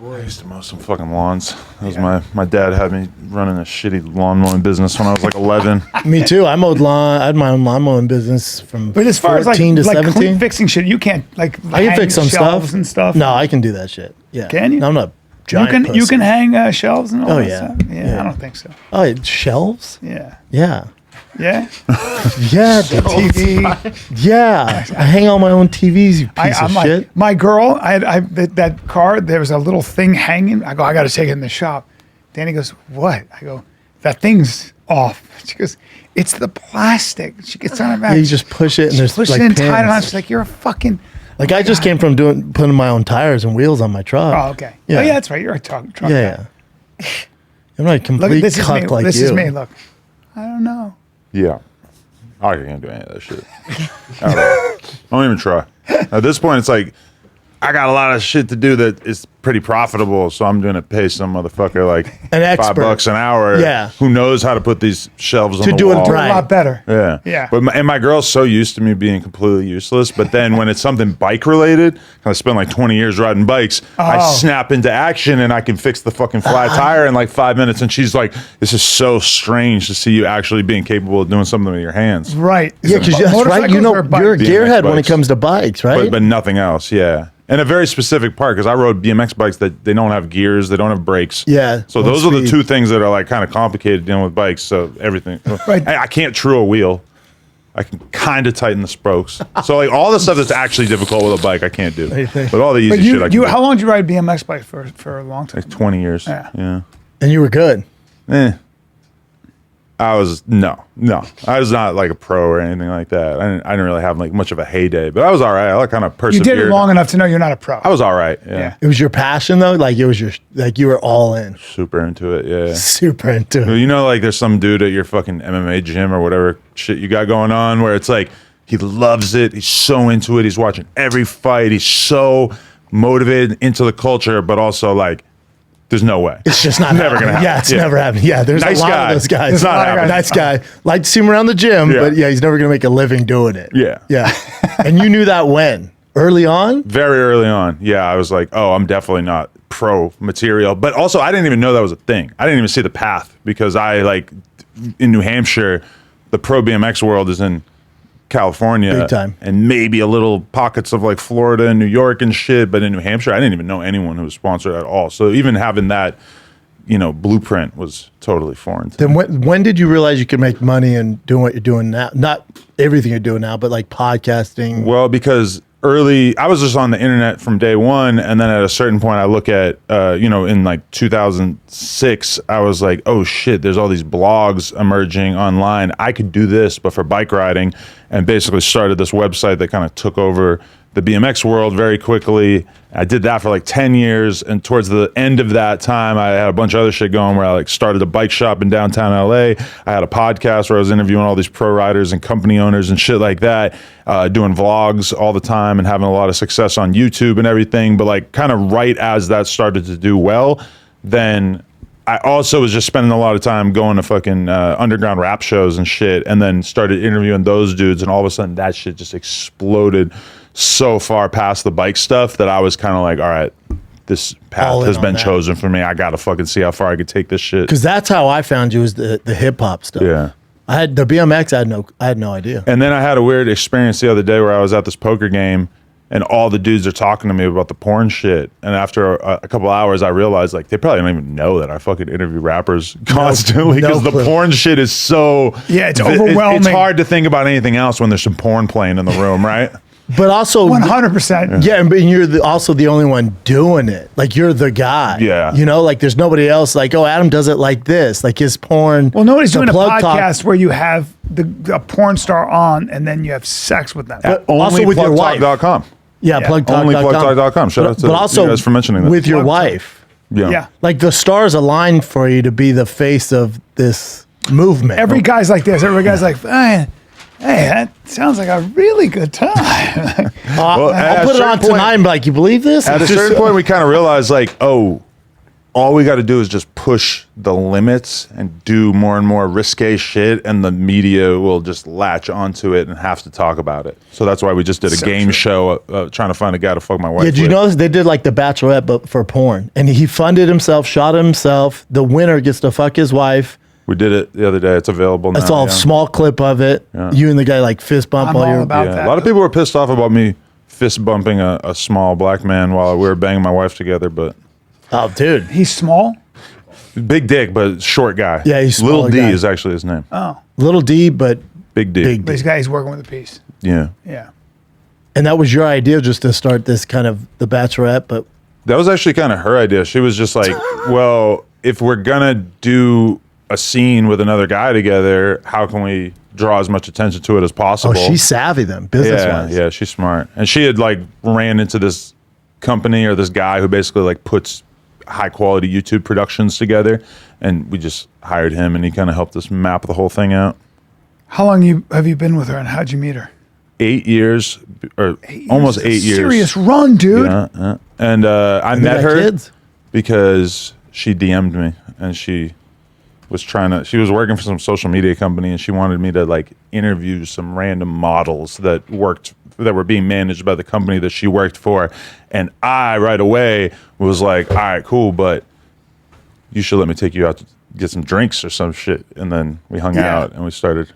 boy. I used to mow some fucking lawns. That was my dad had me running a shitty lawn mowing business when I was like 11. Me too. I mowed lawn. I had my own lawn mowing business from 14 to 17. Fixing shit, you can't like. I can fix some stuff and stuff. No, I can do that shit. Yeah. Can you? No, I'm not. Giant You can hang shelves and all that yeah. stuff? Yeah, I don't think so. Oh, shelves? Yeah. Yeah. Yeah? Yeah, the TV. Yeah. I hang all my own TVs, you piece of shit. My girl, that car, there was a little thing hanging. I go, I got to take it in the shop. Danny goes, what? I go, that thing's off. She goes, it's the plastic. She gets on her back. Yeah, you just push it and there's push like it and pins. tie it on. She's like, you're a fucking... Like I just came from putting my own tires and wheels on my truck. Oh, okay. Yeah. Oh, yeah, that's right. You're a truck guy. Yeah. I'm not a complete cuck like you. This is me. Look, I don't know. Yeah. I can't do any of that shit. Don't even try. At this point, it's like, I got a lot of shit to do that is pretty profitable, so I'm going to pay some motherfucker like $5 an hour. Yeah. Who knows how to put these shelves on the do wall. it right. A lot better. Yeah. Yeah. But my girl's so used to me being completely useless, but then when it's something bike related, I spent like 20 years riding bikes, I snap into action and I can fix the fucking flat tire in like 5 minutes. And she's like, this is so strange to see you actually being capable of doing something with your hands. Right. Yeah, because that's right. You know, you're a gearhead when it comes to bikes, right? But nothing else, yeah. And a very specific part, because I rode BMX bikes that they don't have gears, they don't have brakes. Yeah. So those are the two things that are like kind of complicated dealing with bikes. So everything. Right. I can't true a wheel. I can kind of tighten the spokes. So like all the stuff that's actually difficult with a bike, I can't do. But all the easy shit I can do. How long did you ride BMX bike for a long time? Like 20 years. Yeah. And you were good. I was no. I was not like a pro or anything like that. I didn't really have like much of a heyday, but I was all right. I kind of persevered. You did it long enough to know you're not a pro. I was all right. Yeah. It was your passion though. Like it was you were all in. Super into it. Yeah. Super into it. You know, like there's some dude at your fucking MMA gym or whatever shit you got going on where it's like he loves it. He's so into it. He's watching every fight. He's so motivated into the culture, but also like. There's no way. It's just not never gonna happen. Yeah, it's never happening. Yeah, there's Nice a lot guy. of those guys. It's not happening. Nice guy. Like to see him around the gym, but yeah, he's never gonna make a living doing it. Yeah. Yeah. And you knew that when? Early on? Very early on. Yeah, I was like, oh, I'm definitely not pro material. But also, I didn't even know that was a thing. I didn't even see the path because I like in New Hampshire, the pro BMX world is in California. Big time. And maybe a little pockets of like Florida and New York and shit. But in New Hampshire, I didn't even know anyone who was sponsored at all. So even having that, blueprint was totally foreign to me. Then when did you realize you could make money and doing what you're doing now? Not everything you're doing now, but like podcasting. Well, because I was just on the internet from day one, and then at a certain point, I look at, in like 2006, I was like, oh shit, there's all these blogs emerging online. I could do this, but for bike riding, and basically started this website that kind of took over the BMX world very quickly. I did that for like 10 years, and towards the end of that time, I had a bunch of other shit going where I like started a bike shop in downtown LA. I had a podcast where I was interviewing all these pro riders and company owners and shit like that, doing vlogs all the time and having a lot of success on YouTube and everything. But like kind of right as that started to do well, then I also was just spending a lot of time going to fucking underground rap shows and shit, and then started interviewing those dudes, and all of a sudden that shit just exploded so far past the bike stuff that I was kind of like, all right, this path has been chosen for me. I gotta fucking see how far I could take this shit. Because that's how I found you, was the hip hop stuff. Yeah. I had the BMX. I had no idea. And then I had a weird experience the other day where I was at this poker game, and all the dudes are talking to me about the porn shit. And after a couple hours, I realized like they probably don't even know that I fucking interview rappers constantly because the porn shit is so it's overwhelming. It's hard to think about anything else when there's some porn playing in the room, right? But also 100%. Yeah, but you're also the only one doing it. Like you're the guy. Yeah. Like there's nobody else. Like, oh, Adam does it like this. Like his porn. Well, nobody's doing a podcast where you have a porn star on and then you have sex with them. But also with your wife. Plugtalk.com. Yeah, plugtalk.com. Only plugtalk.com. Shout out to you guys for mentioning that. With your wife. Yeah. Like the stars aligned for you to be the face of this movement. Every guy's like this. Every guy's like, hey, that sounds like a really good time. I'll put it on tonight and be like, you believe this? At a certain point, we kind of realized like, oh, all we got to do is just push the limits and do more and more risque shit, and the media will just latch onto it and have to talk about it. So that's why we just did a game show trying to find a guy to fuck my wife. Yeah, did you notice they did like The Bachelorette, but for porn? And he funded himself, shot himself. The winner gets to fuck his wife. We did it the other day. It's available now. I saw a small clip of it. Yeah. You and the guy like fist bump while you're about that. A lot of people were pissed off about me fist bumping a small black man while we were banging my wife together, but oh, dude, he's small. Big dick, but short guy. Yeah, he's Little D guy. is actually his name. Oh, Little D, but Big D. Big but D. he's working with a piece. Yeah. Yeah. And that was your idea, just to start this kind of The Bachelorette, but That was actually kind of her idea. She was just like, well, if we're gonna do a scene with another guy together, how can we draw as much attention to it as possible? oh, she's savvy then, business wise. Yeah, she's smart. And she had like ran into this company or this guy who basically like puts high quality YouTube productions together, and we just hired him, and he kind of helped us map the whole thing out. How long have you been with her, and how'd you meet her? 8 years, or almost 8 years. Serious run, dude. Yeah. And I met her kids? because she DM'd me, and she was working for some social media company, and she wanted me to like interview some random models that were being managed by the company that she worked for. And I right away was like, all right, cool, but you should let me take you out to get some drinks or some shit. And then we hung out and we started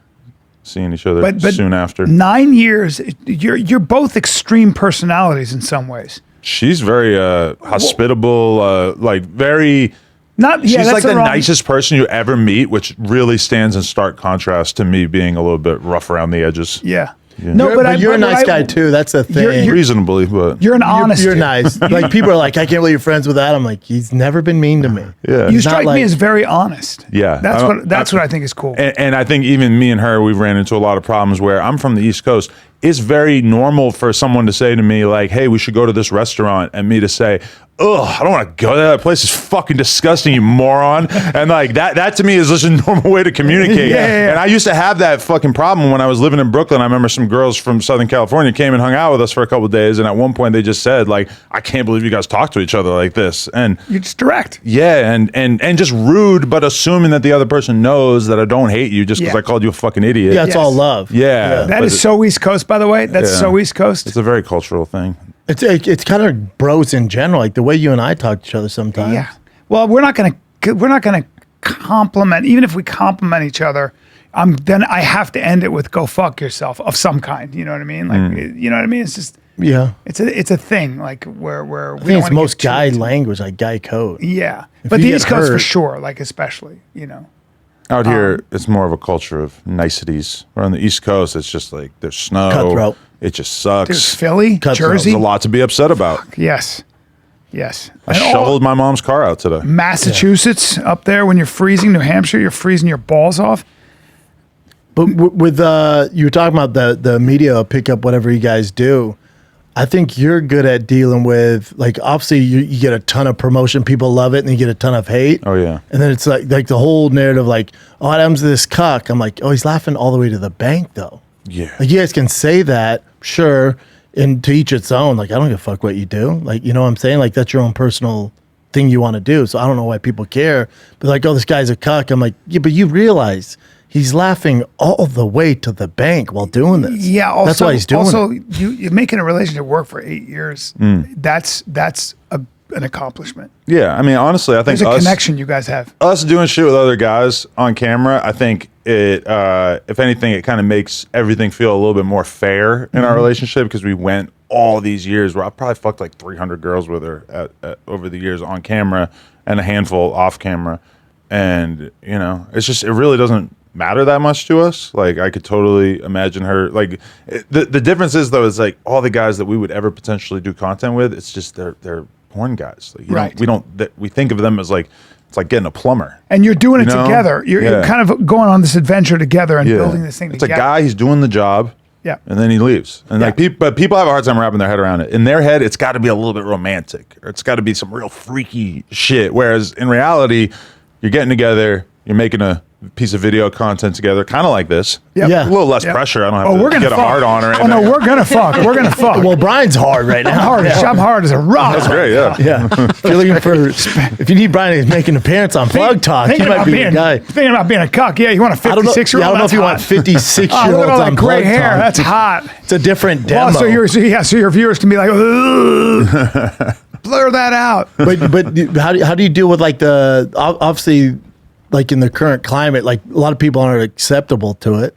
seeing each other But soon after. 9 years. You're both extreme personalities in some ways. She's very hospitable, like very. She's like the nicest person you ever meet, which really stands in stark contrast to me being a little bit rough around the edges. Yeah. No, but you're a nice guy too. That's the thing. Reasonably, but you're an honest. You're nice. Like people are like, I can't believe you're friends with Adam. Like he's never been mean to me. Yeah. You strike me as very honest. Yeah. That's what I think is cool. And I think even me and her, we've ran into a lot of problems where I'm from the East Coast. It's very normal for someone to say to me like, hey, we should go to this restaurant, and me to say, ugh, I don't want to go there. That place is fucking disgusting, you moron. And like that to me is just a normal way to communicate. Yeah. And I used to have that fucking problem when I was living in Brooklyn. I remember some girls from Southern California came and hung out with us for a couple of days, and at one point they just said like, I can't believe you guys talk to each other like this. And you're just direct. yeah, and just rude, but assuming that the other person knows that I don't hate you just because I called you a fucking idiot. Yeah, it's all love. Yeah. That is so East Coast, by the way. That's so East Coast. It's a very cultural thing. It's kind of bros in general, like the way you and I talk to each other sometimes. Yeah. Well, we're not gonna compliment. Even if we compliment each other, then I have to end it with "go fuck yourself" of some kind. You know what I mean? Like, you know what I mean? It's just it's a thing. Like where I think it's most guy language, like guy code. Yeah, but the East Coast for sure, like especially, Out here, it's more of a culture of niceties. Where on the East Coast, it's just like there's snow. Cutthroat. It just sucks. Dude, Philly, Jersey, There's a lot to be upset about. Yes. I shoveled my mom's car out today. Massachusetts up there when you're freezing. New Hampshire, you're freezing your balls off. But with you were talking about the media pick up whatever you guys do. I think you're good at dealing with, like, obviously you get a ton of promotion, people love it, and you get a ton of hate. Oh yeah. And then it's like the whole narrative, like, oh, Adam's this cuck. I'm like, oh, he's laughing all the way to the bank though. Yeah. Like, you guys can say that, sure, and to each its own. Like, I don't give a fuck what you do. Like, you know what I'm saying? Like, that's your own personal thing you want to do. So I don't know why people care. But like, oh, this guy's a cuck. I'm like, yeah, but you realize he's laughing all the way to the bank while doing this. Yeah, also, that's why he's doing it. You're making a relationship work for 8 years. That's an accomplishment. Yeah, I mean, honestly, I think there's a connection you guys have. Us doing shit with other guys on camera, I think it, if anything, it kind of makes everything feel a little bit more fair in our relationship, because we went all these years where I probably fucked like 300 girls with her over the years on camera and a handful off camera. And, you know, it's just, it really doesn't matter that much to us. Like, I could totally imagine her, like, the difference is, though, is like all the guys that we would ever potentially do content with, it's just they're porn guys. Like, we think of them as like, it's like getting a plumber. And you're doing it together. You're kind of going on this adventure together and building this thing together. It's a guy, he's doing the job. Yeah. And then he leaves. And like people have a hard time wrapping their head around it. In their head, it's got to be a little bit romantic, or it's got to be some real freaky shit. Whereas in reality, you're getting together, you're making a piece of video content together, kind of like this. Yep. Yeah. A little less pressure. I don't have we're to gonna get a fuck. hard on or Oh anything. no, we're gonna fuck. We're gonna fuck. Well, Brian's hard right now. I'm hard as a rock. That's great, yeah. Yeah. If you're looking for, if you need Brian to make an appearance on Plug Talk, he might be the guy. Thinking about being a cuck. Yeah, you want a I don't know. 56-year-old? Yeah, I don't know if you want 56-year-olds Oh, look at all that on gray Plug hair. Talk. That's hot. It's a different demo. Well, so your viewers can be like, "Ugh." Blur that out. but how do you deal with like the obviously like in the current climate, like a lot of people aren't acceptable to it,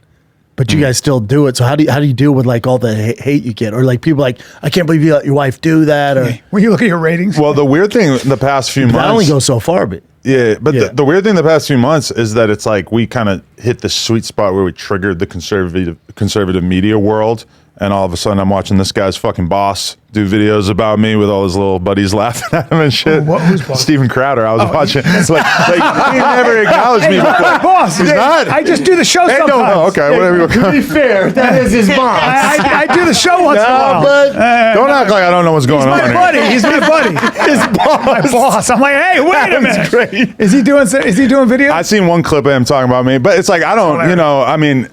but you guys still do it. So how do you deal with like all the hate you get, or like people like, I can't believe you let your wife do that, or When you look at your ratings, Well, the weird thing in the past few months, that only goes so far, but yeah, but Yeah. The weird thing the past few months is that it's like we kind of hit the sweet spot where we triggered the conservative media world, and all of a sudden I'm watching this guy's fucking boss do videos about me with all his little buddies laughing at him and shit. Who's boss? Steven Crowder. I was watching. It's like he never acknowledged me He's not before. my boss. He's not. I just do the show Hey, sometimes. no, okay, whatever you to be fair, that is his boss. I do the show once in a while. but Don't act like I don't know what's going on My here. buddy, he's my buddy. His boss. My boss. I'm like, hey, wait a minute. Great. Is he doing videos? I seen one clip of him talking about me, but it's like I don't, I mean,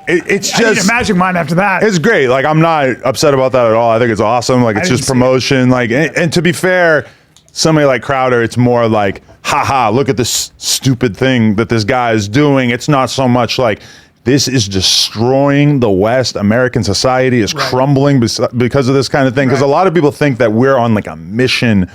it's I need a just. magic mind after that. It's great. Like, I'm not upset about that at all. I think it's awesome. Like, it's didn't just see promotion. Like, and to be fair, somebody like Crowder, it's more like, haha, look at this stupid thing that this guy is doing. It's not so much like, this is destroying the West. American society is crumbling because of this kind of thing. Because a lot of people think that we're on like a mission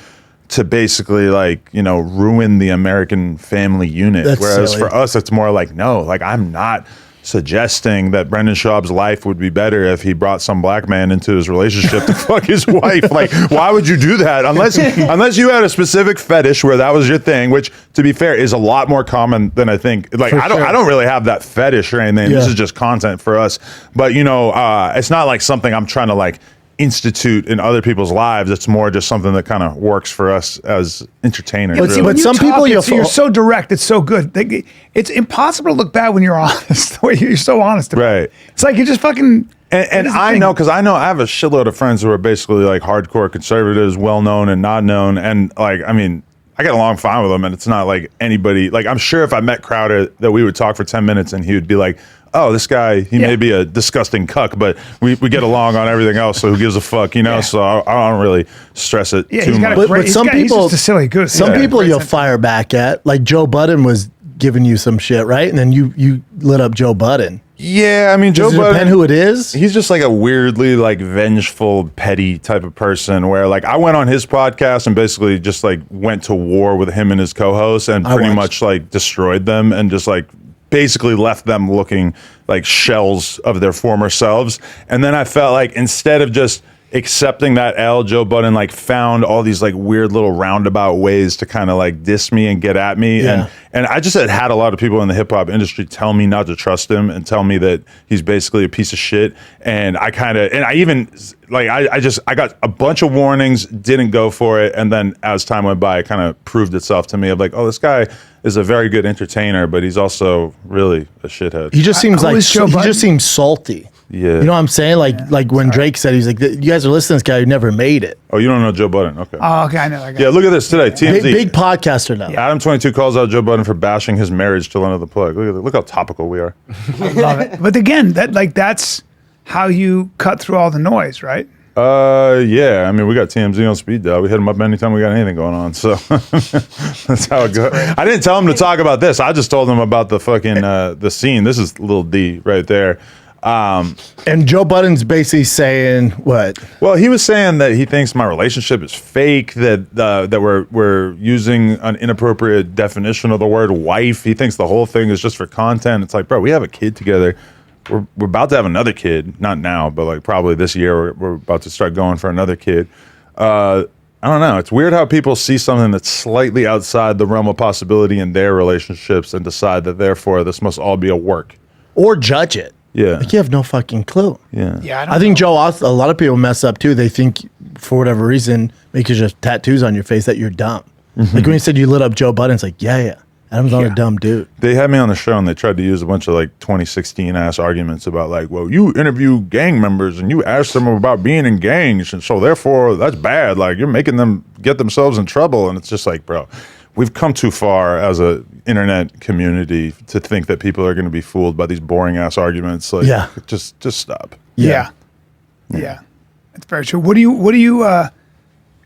to basically like, ruin the American family unit. That's Whereas silly. for us, it's more like, no, like I'm not suggesting that Brendan Schaub's life would be better if he brought some black man into his relationship to fuck his wife. Like, why would you do that? Unless you had a specific fetish where that was your thing, which to be fair is a lot more common than I think. Like, I don't really have that fetish or anything. This is just content for us. But it's not like something I'm trying to like institute in other people's lives. It's more just something that kind of works for us as entertainers. But see, really. but some people you're so direct. It's so good. It's impossible to look bad when you're honest. The way you're so honest about it. Right. It's like you just fucking. And I know, because I know I have a shitload of friends who are basically like hardcore conservatives, well known and not known. And like, I mean, I get along fine with them, and it's not like anybody. Like, I'm sure if I met Crowder, that we would talk for 10 minutes, and he would be like, "Oh, this guy, he may be a disgusting cuck, but we get along on everything else. So who gives a fuck, So I don't really stress it Yeah, too he's got much." a great. But some he's people- just a silly goose. some He's got a people great you'll sense of- fire back at. Like Joe Budden was giving you some shit, right? And then you lit up Joe Budden. Yeah, I mean, Joe Does it Budden. depend who it is? He's just like a weirdly like vengeful, petty type of person where like I went on his podcast and basically just like went to war with him and his co-hosts and pretty much like destroyed them and just like basically left them looking like shells of their former selves. And then I felt like instead of just accepting that L, Joe Budden like found all these like weird little roundabout ways to kind of like diss me and get at me. Yeah. And I just had a lot of people in the hip hop industry tell me not to trust him and tell me that he's basically a piece of shit. And I got a bunch of warnings, didn't go for it. And then as time went by, it kind of proved itself to me of like, oh, this guy is a very good entertainer, but he's also really a shithead. He just seems who like is Joe he Budden? just seems salty. Yeah. You know what I'm saying? Like when Drake said, he's like, you guys are listening to this guy who never made it. Oh, you don't know Joe Budden? Okay. Oh, okay, I know that guy. Yeah, look at this today. TMZ. Big podcaster now. Adam22 calls out Joe Budden for bashing his marriage to Lena the Plug. Look how topical we are. Love it. But again, that's how you cut through all the noise, right? Yeah. I mean, we got TMZ on speed dial. We hit him up anytime we got anything going on. So that's how it goes. I didn't tell him to talk about this. I just told him about the fucking the scene. This is little D right there. And Joe Budden's basically saying what? Well, he was saying that he thinks my relationship is fake. That we're using an inappropriate definition of the word wife. He thinks the whole thing is just for content. It's like, bro, we have a kid together. We're about to have another kid. Not now, but like probably this year. We're about to start going for another kid. I don't know. It's weird how people see something that's slightly outside the realm of possibility in their relationships and decide that therefore this must all be a work. Or judge it. Yeah. Like you have no fucking clue. Yeah. Yeah, I don't I think know. Joe, also, a lot of people mess up too. They think for whatever reason, because you have tattoos on your face that you're dumb. Like when you said you lit up Joe Budden, it's like, yeah. Adam's not a dumb dude. They had me on the show and they tried to use a bunch of like 2016 ass arguments about like, well, you interview gang members and you ask them about being in gangs. And so therefore that's bad. Like you're making them get themselves in trouble. And it's just like, bro, we've come too far as a internet community to think that people are going to be fooled by these boring ass arguments. Like, just stop. Yeah. It's very true. What do you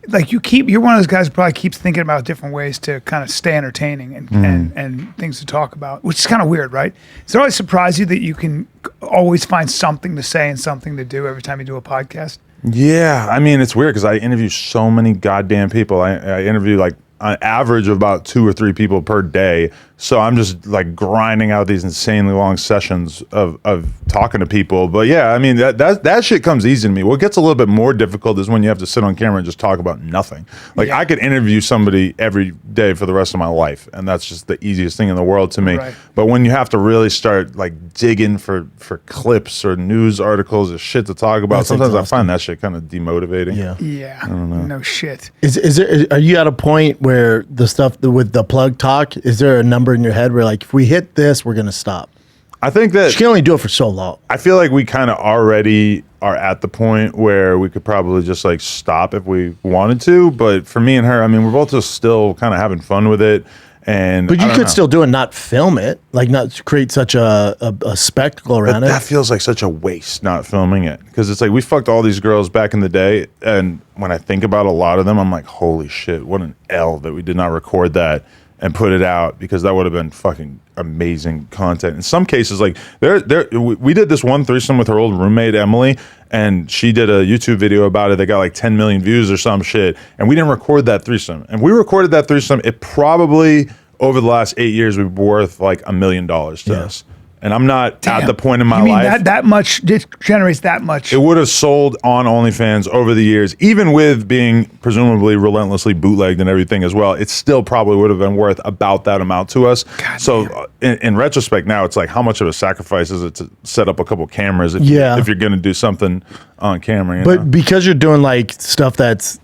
like? You're one of those guys who probably keeps thinking about different ways to kind of stay entertaining and things to talk about, which is kind of weird, right? Does it always surprise you that you can always find something to say and something to do every time you do a podcast? Yeah, I mean, it's weird because I interview so many goddamn people. I interview like on average of about 2 or 3 people per day. So I'm just like grinding out these insanely long sessions of talking to people. But yeah, I mean, that shit comes easy to me. What gets a little bit more difficult is when you have to sit on camera and just talk about nothing. Like I could interview somebody every day for the rest of my life, and that's just the easiest thing in the world to me. Right. But when you have to really start like digging for clips or news articles or shit to talk about, sometimes I find that shit kind of demotivating. Yeah. I don't know. No shit. Are you at a point where the stuff with the plug talk, is there a number in your head where like, if we hit this, we're going to stop? I think that you can only do it for so long. I feel like we kind of already are at the point where we could probably just like stop if we wanted to. But for me and her, I mean, we're both just still kind of having fun with it. But you could still do it, not film it, like not create such a spectacle around it. That feels like such a waste, not filming it, because it's like we fucked all these girls back in the day, and when I think about a lot of them, I'm like, holy shit, what an L that we did not record that and put it out, because that would have been fucking amazing content. In some cases, like we did this one threesome with her old roommate Emily, and she did a YouTube video about it that got like 10 million views or some shit, and we didn't record that threesome. And we recorded that threesome, it probably over the last 8 years would be worth like $1 million to us. And I'm not at the point in my life. That much, it generates that much. It would have sold on OnlyFans over the years, even with being presumably relentlessly bootlegged and everything as well. It still probably would have been worth about that amount to us. So in retrospect now, it's like, how much of a sacrifice is it to set up a couple cameras if you're going to do something on camera? You know? Because you're doing like stuff that's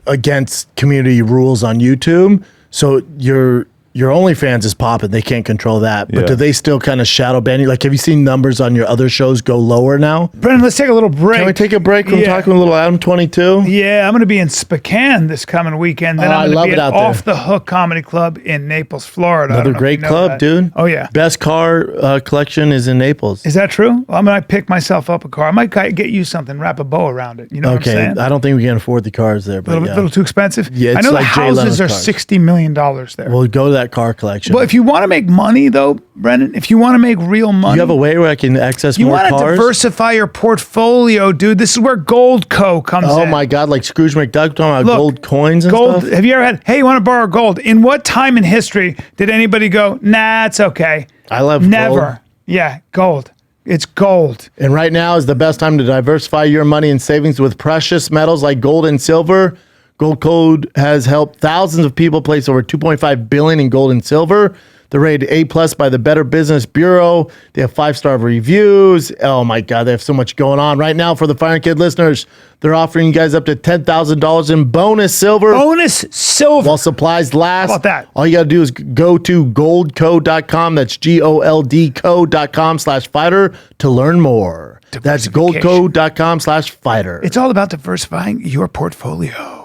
against community rules on YouTube, so your OnlyFans is popping. They can't control that. But do they still kind of shadow ban you? Like, have you seen numbers on your other shows go lower now? Brendan, let's take a little break. Can we take a break from talking a little Adam22? Yeah, I'm going to be in Spokane this coming weekend. Then I'm going to be at Off the Hook Comedy Club in Naples, Florida. Another great club, dude. Oh, yeah. Best car collection is in Naples. Is that true? Well, I might pick myself up a car. I might get you something, wrap a bow around it. You know what I'm saying? I don't think we can afford the cars there. But a little too expensive? Yeah, I know like the houses are $60 million there. We'll go to that car collection. Well, if you want to make money, though, Brendan, if you want to make real money. You have a way where I can access more cars? You want to diversify your portfolio, dude. This is where Goldco comes in. Oh, my God. Like Scrooge McDuck talking about gold coins and stuff? Have you ever had, hey, you want to borrow gold? In what time in history did anybody go, nah, it's okay? I love Never. gold. Yeah, gold. It's gold. And right now is the best time to diversify your money and savings with precious metals like gold and silver. Goldco has helped thousands of people place over $2.5 billion in gold and silver. They're rated A+ by the Better Business Bureau. They have 5-star reviews. Oh my God, they have so much going on right now for the Fire and Kid listeners. They're offering you guys up to $10,000 in bonus silver. Bonus silver. While supplies last. How about that? All you got to do is go to goldco.com. That's goldco.com/fighter to learn more. That's goldco.com/fighter. It's all about diversifying your portfolio.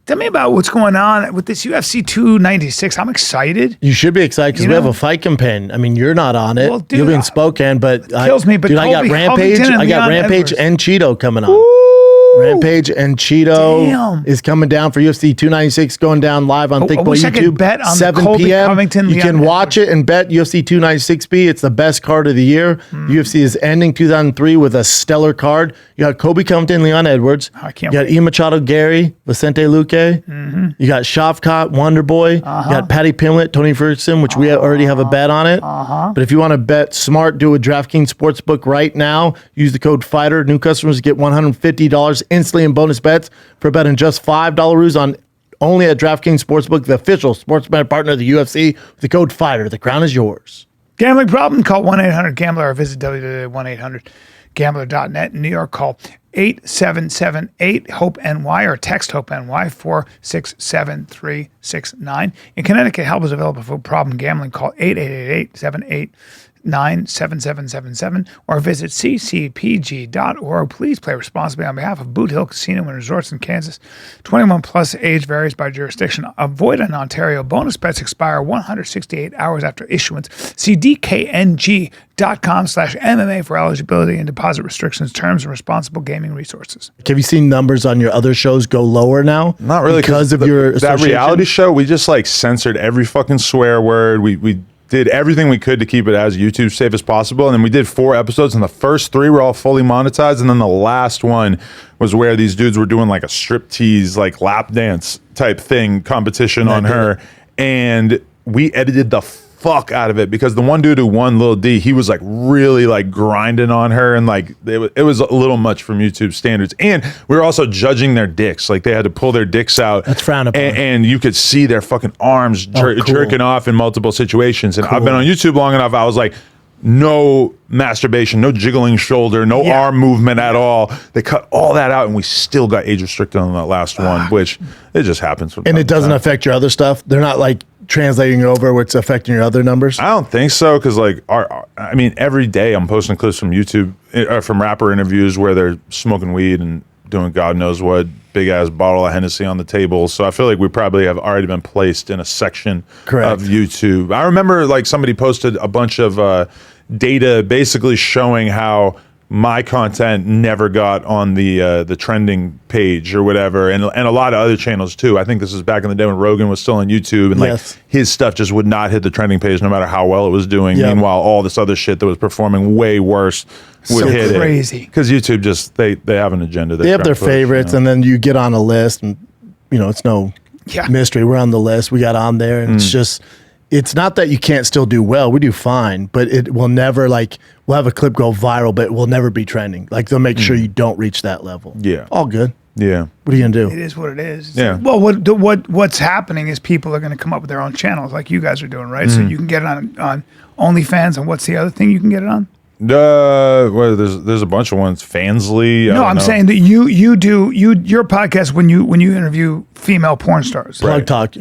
Tell me about what's going on with this UFC 296. I'm excited. You should be excited because we have a fight companion. I mean, you're not on it. Well, dude, you'll be in Spokane, but kills me. But dude, I got Rampage. I got Rampage and Cheeto coming on. Ooh. Rampage and Cheeto is coming down for UFC 296, going down live on Thicccboy YouTube. Bet on 7 Colby p.m. Covington, you can watch it and bet UFC 296B. It's the best card of the year. UFC is ending 2003 with a stellar card. You got Colby Covington, Leon Edwards. I can't you got Ian Machado, Gary, Vicente Luque. You got Shavkat, Wonder Boy. You got Patty Pimlet, Tony Ferguson, which we already have a bet on it. But if you want to bet smart, do it with DraftKingz Sportsbook right now. Use the code FIGHTER. New customers get $150 instantly in bonus bets for betting just $5 on only at DraftKingz Sportsbook, the official sports betting partner of the UFC. With the code FIGHTER, the crown is yours. Gambling problem? Call 1-800-GAMBLER or visit www.1800gambler.net. In New York, call 8778-HOPE-NY or text HOPE-NY 467-369. In Connecticut, help is available for problem gambling. Call 888-78 888-977-7777 or visit ccpg.org. Please play responsibly on behalf of Boot Hill Casino and Resorts in Kansas. 21 plus age varies by jurisdiction. Avoid in Ontario. Bonus bets expire 168 hours after issuance. See DKNG.com/MMA for eligibility and deposit restrictions, terms, and responsible gaming resources. Have you seen numbers on your other shows go lower now? Not really, because of your that reality show. We just like censored every fucking swear word. We did everything we could to keep it as YouTube safe as possible, and then we did 4 episodes, and the first 3 were all fully monetized, and then the last one was where these dudes were doing like a striptease, like lap dance type thing competition on her, and we edited the fuck out of it because the one dude who won, Lil D, he was like really like grinding on her, and like it was a little much from YouTube standards. And we were also judging their dicks, like they had to pull their dicks out. That's frowned upon. And you could see their fucking arms jerking off in multiple situations. And I've been on YouTube long enough. I was like, no masturbation, no jiggling shoulder, no arm movement at all. They cut all that out, and we still got age restricted on that last one, which it just happens. And it doesn't affect your other stuff. They're not like translating it over where it's affecting your other numbers. I don't think so, because like I mean, every day I'm posting clips from YouTube from rapper interviews where they're smoking weed and doing God knows what, big ass bottle of Hennessy on the table. So I feel like we probably have already been placed in a section of YouTube. I remember like somebody posted a bunch of data basically showing how my content never got on the trending page or whatever, and a lot of other channels too. I think this is back in the day when Rogan was still on YouTube, and like his stuff just would not hit the trending page no matter how well it was doing. Meanwhile, all this other shit that was performing way worse would hit it. Crazy. Because YouTube just they have an agenda. They have their favorites, and then you get on a list, and you know it's no mystery. We're on the list. We got on there, and it's just. It's not that you can't still do well. We do fine, but it will never like we'll have a clip go viral, but it will never be trending. Like they'll make sure you don't reach that level. Yeah, all good. Yeah, what are you gonna do? It is what it is. Yeah. Well, what's happening is people are going to come up with their own channels, like you guys are doing, right? So you can get it on OnlyFans, and what's the other thing you can get it on? Well, there's a bunch of ones. Fansly. No, I'm saying that you do your podcast when you interview female porn stars. Plug Talk.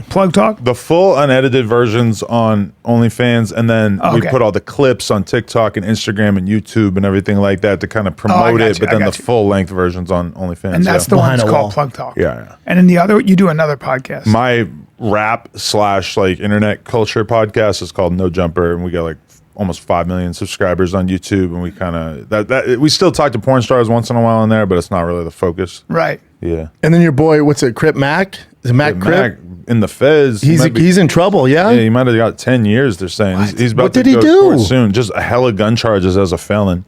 The full unedited versions on OnlyFans, and then we put all the clips on TikTok and Instagram and YouTube and everything like that to kind of promote it. But then the full length versions on OnlyFans. And that's the one that's called Plug Talk. Yeah. And then the other, you do another podcast. My rap / like internet culture podcast is called No Jumper, and we got like almost 5 million subscribers on YouTube, and we kind of that we still talk to porn stars once in a while in there, but it's not really the focus. Right. Yeah. And then your boy, what's it, Crip Mac? Is it Mac Crip? In the feds. He's in trouble, yeah? Yeah, he might have got 10 years, they're saying. He's about what to did he go to do? court soon. Just a hella gun charges as a felon.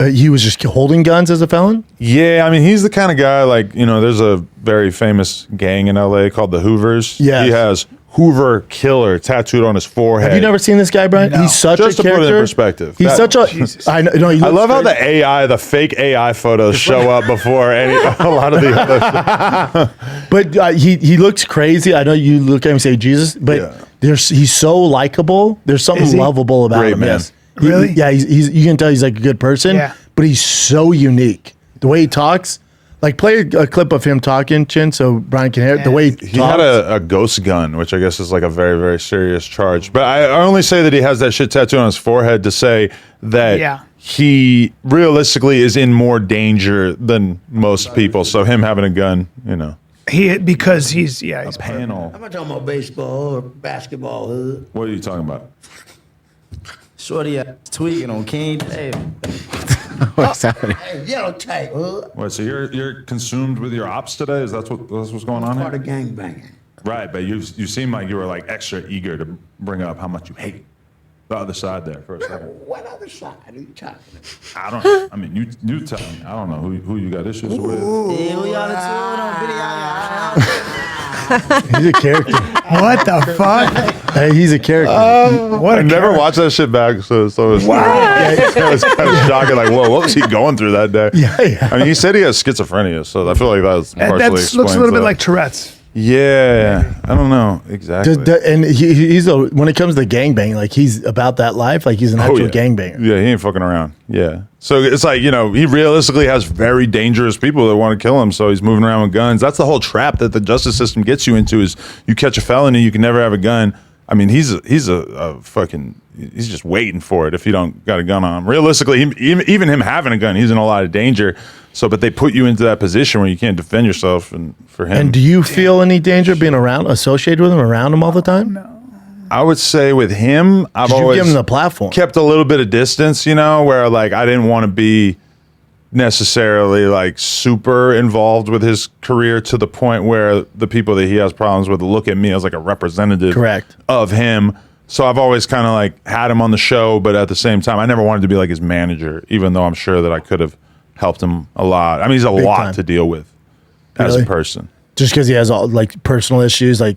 He was just holding guns as a felon? Yeah, I mean, he's the kind of guy, like, you know, there's a very famous gang in LA called the Hoovers. Yeah. He has Hoover Killer tattooed on his forehead. Have you never seen this guy, Brian? No. He's such Just a character. to put it in perspective. He's such a. Jesus. I know. No, I love how the fake AI photos show up before a lot of the other stuff. But he looks crazy. I know you look at him and say Jesus, but he's so likable. There's something lovable about Great him. man. Yes. Really? He's you can tell he's like a good person. Yeah. But he's so unique. The way he talks. Like, play a clip of him talking, Chin, so Brian can hear it. The way he He had a ghost gun, which I guess is like a very, very serious charge. But I only say that he has that shit tattooed on his forehead to say that he realistically is in more danger than most people. So him having a gun, you know. Because he's he's Panel. I'm not talking about baseball or basketball. Hood. What are you talking about? Shorty tweaking on King David. What's happening? Hey, yellow tape. Hood. What? So you're consumed with your ops today? Is that's what's going on Part here? of gangbanging. Right, but you seem like you were like extra eager to bring up how much you hate the other side there for a second. What other side are you talking about? I don't. I mean, you tell me. I don't know who you got issues with. Yeah, we on the tour on video. He's a character. What the fuck? Hey, he's a character. What I never watched that shit back, so it was, it was kind of shocking. Like, whoa, what was he going through that day? Yeah. I mean, he said he has schizophrenia, so I feel like that's partially That explains looks a little bit that. like Tourette's. Yeah, I don't know exactly. And he's when it comes to gangbang, like he's about that life. Like he's an actual gangbanger. Yeah, he ain't fucking around. Yeah. So it's like, you know, he realistically has very dangerous people that want to kill him. So he's moving around with guns. That's the whole trap that the justice system gets you into is you catch a felony, you can never have a gun. I mean, he's a fucking, he's just waiting for it if you don't got a gun on him. Realistically, even him having a gun, he's in a lot of danger. So, but they put you into that position where you can't defend yourself, and for him. And do you feel any danger being associated with him, around him all the time? No. I would say with him, I've always give him the platform. Kept a little bit of distance, you know, where like I didn't want to be necessarily like super involved with his career to the point where the people that he has problems with look at me as like a representative of him. So I've always kind of like had him on the show, but at the same time, I never wanted to be like his manager, even though I'm sure that I could have helped him a lot. I mean, he's a lot to deal with as a person. Just because he has all like personal issues, like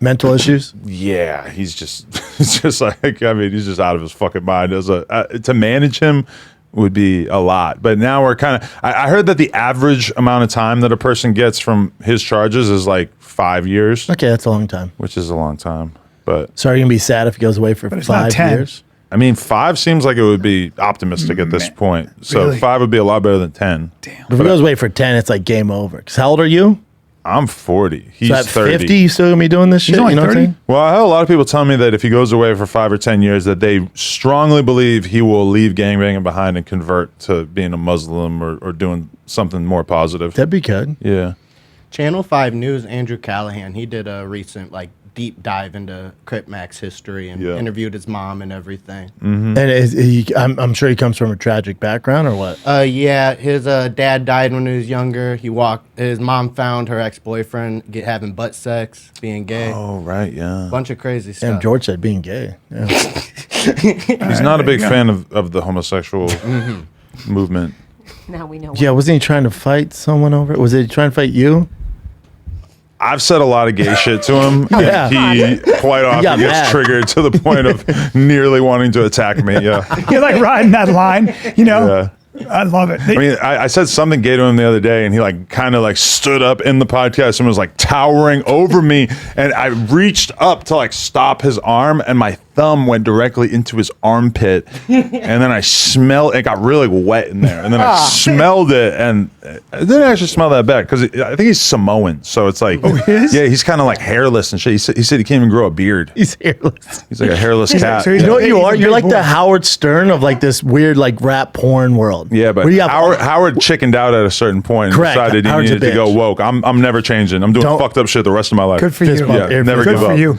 mental issues? Yeah, he's just like, I mean, he's just out of his fucking mind. As to manage him would be a lot. But now we're kind of, I heard that the average amount of time that a person gets from his charges is like 5 years. Okay, that's a long time. Which is a long time. But so are you going to be sad if he goes away for 5 years? I mean, 5 seems like it would be optimistic at this point. So really? 5 would be a lot better than 10. Damn. But if he goes away for 10, it's like game over. Because how old are you? I'm 40. He's so at 30. 50, you still going to be doing this shit? He's only you know 30? What I'm saying? Well, I had a lot of people tell me that if he goes away for 5 or 10 years, that they strongly believe he will leave gangbanging behind and convert to being a Muslim or doing something more positive. That'd be good. Yeah. Channel 5 News, Andrew Callahan, he did a recent like deep dive into Crip Mac's history and interviewed his mom and everything. Mm-hmm. And I'm sure he comes from a tragic background or what? Yeah, his dad died when he was younger. His mom found her ex-boyfriend having butt sex, being gay. Oh, right, yeah. Bunch of crazy stuff. And George said being gay. Yeah. He's not a big fan of the homosexual movement. Now we know. Yeah, wasn't he trying to fight someone over it? Was he trying to fight you? I've said a lot of gay shit to him. Yeah. He quite often gets triggered to the point of nearly wanting to attack me. Yeah. You're like riding that line, you know? Yeah. I love it. I mean, I said something gay to him the other day, and he like kind of like stood up in the podcast and was like towering over me, and I reached up to like stop his arm, and my thumb went directly into his armpit, and then I smelled it. Got really wet in there, and then I smelled it, and it didn't actually smell that bad because I think he's Samoan, so it's like, yeah, he's kind of like hairless and shit. He said he can't even grow a beard. He's hairless. He's like a hairless cat. So you know what you are? You're like the Howard Stern of like this weird like rap porn world. Yeah, but Howard chickened out at a certain point and decided he needed to go woke. I'm never changing. I'm doing fucked up shit the rest of my life. Good for you. Yeah, never Good give for up. you.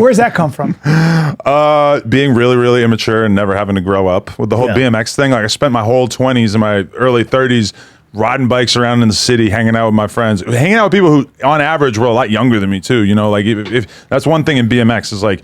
Where's that come from? Being really, really immature and never having to grow up with the whole BMX thing. Like I spent my whole 20s and my early 30s riding bikes around in the city, hanging out with my friends, hanging out with people who on average were a lot younger than me too. You know, like if that's one thing in BMX is like,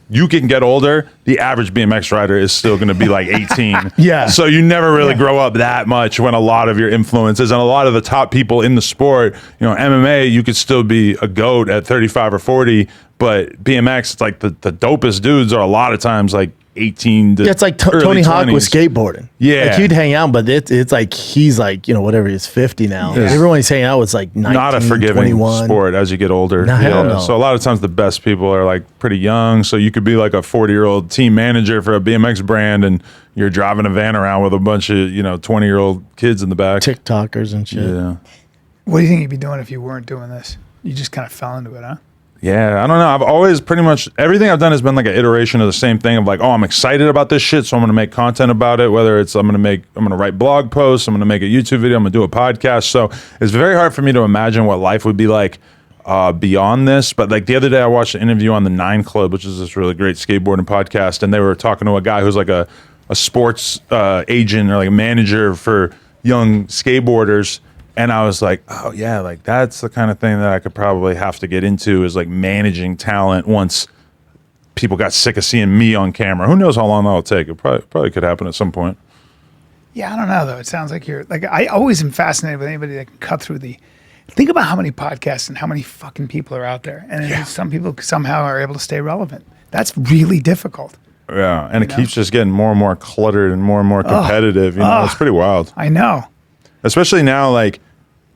you can get older, the average BMX rider is still going to be like 18. Yeah. So you never really grow up that much when a lot of your influences and a lot of the top people in the sport, you know, MMA, you could still be a GOAT at 35 or 40, but BMX, it's like the dopest dudes are a lot of times like 18 to it's like early Tony Hawk 20s. with skateboarding. Yeah. Like he'd hang out, but it's like he's like, you know, whatever, he's 50 now. Yeah. Everyone he's hanging out with like 19, Not a forgiving 21. sport as you get older. No, hell no. So a lot of times the best people are like pretty young. So you could be like a 40-year-old team manager for a BMX brand and you're driving a van around with a bunch of, you know, 20-year-old kids in the back. TikTokers and shit. Yeah. What do you think you'd be doing if you weren't doing this? You just kind of fell into it, huh? Yeah, I don't know. I've always pretty much everything I've done has been like an iteration of the same thing of like, oh, I'm excited about this shit, so I'm going to make content about it. Whether it's I'm going to write blog posts, I'm going to make a YouTube video, I'm going to do a podcast. So it's very hard for me to imagine what life would be like beyond this. But like the other day, I watched an interview on the 9 Club, which is this really great skateboarding podcast, and they were talking to a guy who's like a sports agent or like a manager for young skateboarders. And I was like, oh, yeah, like that's the kind of thing that I could probably have to get into is like managing talent once people got sick of seeing me on camera. Who knows how long that'll take? It probably could happen at some point. Yeah, I don't know, though. It sounds like you're like I always am fascinated with anybody that can cut through the. Think about how many podcasts and how many fucking people are out there. And some people somehow are able to stay relevant. That's really difficult. Yeah, and it keeps just getting more and more cluttered and more competitive. You know, it's pretty wild. I know. Especially now, like,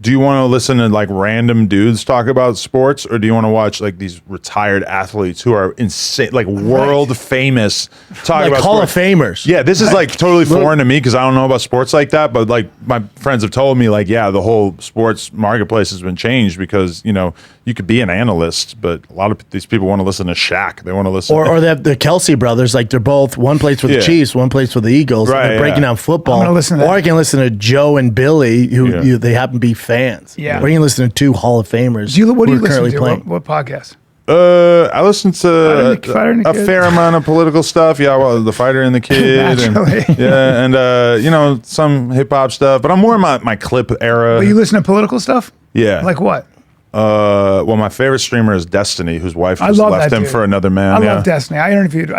do you want to listen to like random dudes talk about sports, or do you want to watch like these retired athletes who are insane, like world famous, talk Like about Hall sports? of Famers. Yeah, this is like totally foreign to me because I don't know about sports like that. But like my friends have told me, like, yeah, the whole sports marketplace has been changed because you could be an analyst, but a lot of these people want to listen to Shaq. They want to listen, Or they have the Kelsey brothers, like they're both one plays for the Chiefs, one plays for the Eagles. Right, and they're breaking down football. I'm gonna listen to or that. I can listen to Joe and Billy, who they happen to be fans. Yeah. Or you can listen to two Hall of Famers. What do you who are listen currently to? playing. What podcast? I listen to Fighter and the a Kid. fair amount of political stuff. Yeah, well, the Fighter and the Kid, Naturally. and some hip hop stuff. But I'm more in my clip era. But you listen to political stuff? Yeah. Like what? Well, my favorite streamer is Destiny, whose wife I just love left that him dude. for another man. I yeah. love Destiny. I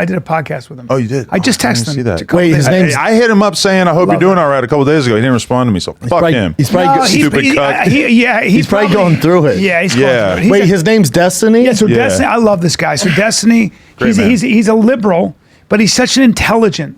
did a podcast with him. Oh, you did? I just Oh, I didn't texted him. see that. a couple Wait, his days- name's- I hit him up saying, "I hope you're Love doing that. all right." A couple days ago, he didn't respond to me, so fuck probably- him. he's probably No, stupid cuck. He's probably going through it. Yeah, he's Yeah. going through it. He's Wait, a- his name's Destiny? Yeah, so Yeah. Destiny, I love this guy. So Destiny, Great man. he's a liberal, but he's such an intelligent,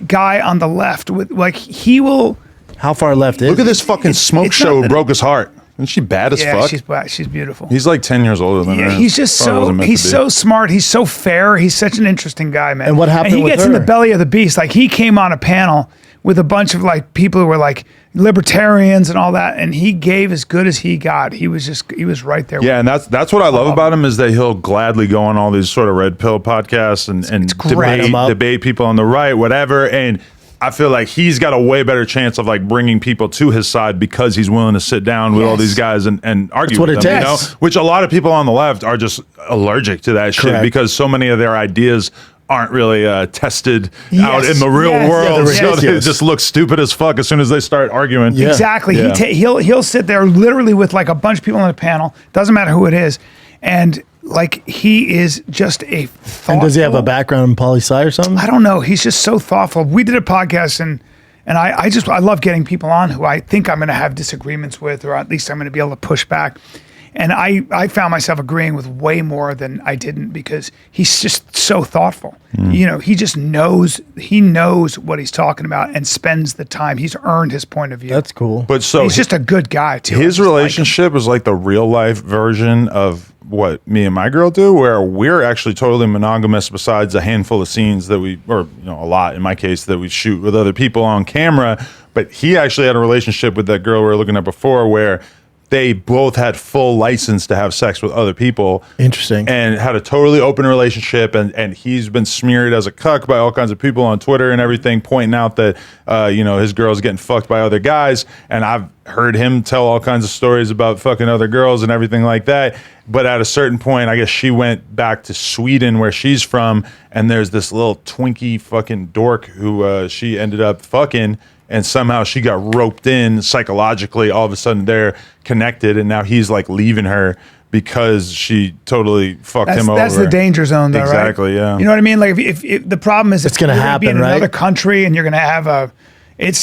guy on the left. With he will. How far left is Look at this fucking smoke it's show not who that- broke his heart. Isn't she bad as Yeah, fuck? she's beautiful. He's like 10 years older than her. Yeah, he's just Probably wasn't meant to he's be. so smart. He's so fair. He's such an interesting guy, man. And what happened he with gets in the her? belly of the beast. Like he came on a panel with a bunch of like people who were like libertarians and all that, and he gave as good as he got. He was right there. Yeah, and that's what I love about him is that he'll gladly go on all these sort of red pill podcasts and great. debate people on the right, whatever. And I feel like he's got a way better chance of like bringing people to his side because he's willing to sit down with all these guys and argue what with it them. takes. Which a lot of people on the left are just allergic to that shit Correct. because so many of their ideas aren't really tested out Yes. in the real Yes. world. Yeah, they're So they ridiculous. just look stupid as fuck as soon as they start arguing. Yeah. Exactly. Yeah. He'll sit there literally with like a bunch of people on the panel. Doesn't matter who it is, and like he is just a. Thoughtful, And does he have a background in poli-sci or something? I don't know. He's just so thoughtful. We did a podcast and I love getting people on who I think I'm going to have disagreements with, or at least I'm going to be able to push back. And I found myself agreeing with way more than I didn't because he's just so thoughtful. He just knows what he's talking about and spends the time. He's earned his point of view. That's cool. But so He's just a good guy too. I his just like him. relationship is like the real life version of what me and my girl do, where we're actually totally monogamous besides a handful of scenes that a lot in my case that we shoot with other people on camera. But he actually had a relationship with that girl we were looking at before where they both had full license to have sex with other people. Interesting. And had a totally open relationship. And he's been smeared as a cuck by all kinds of people on Twitter and everything, pointing out that, his girl's getting fucked by other guys. And I've heard him tell all kinds of stories about fucking other girls and everything like that. But at a certain point, I guess she went back to Sweden where she's from. And there's this little Twinkie fucking dork who she ended up fucking. And somehow she got roped in psychologically. All of a sudden they're connected, and now he's like leaving her because she totally fucked him over. That's the danger zone, though, right? Exactly, yeah. You know what I mean? Like if the problem is It's gonna you're be happen, in another right? country and you're gonna have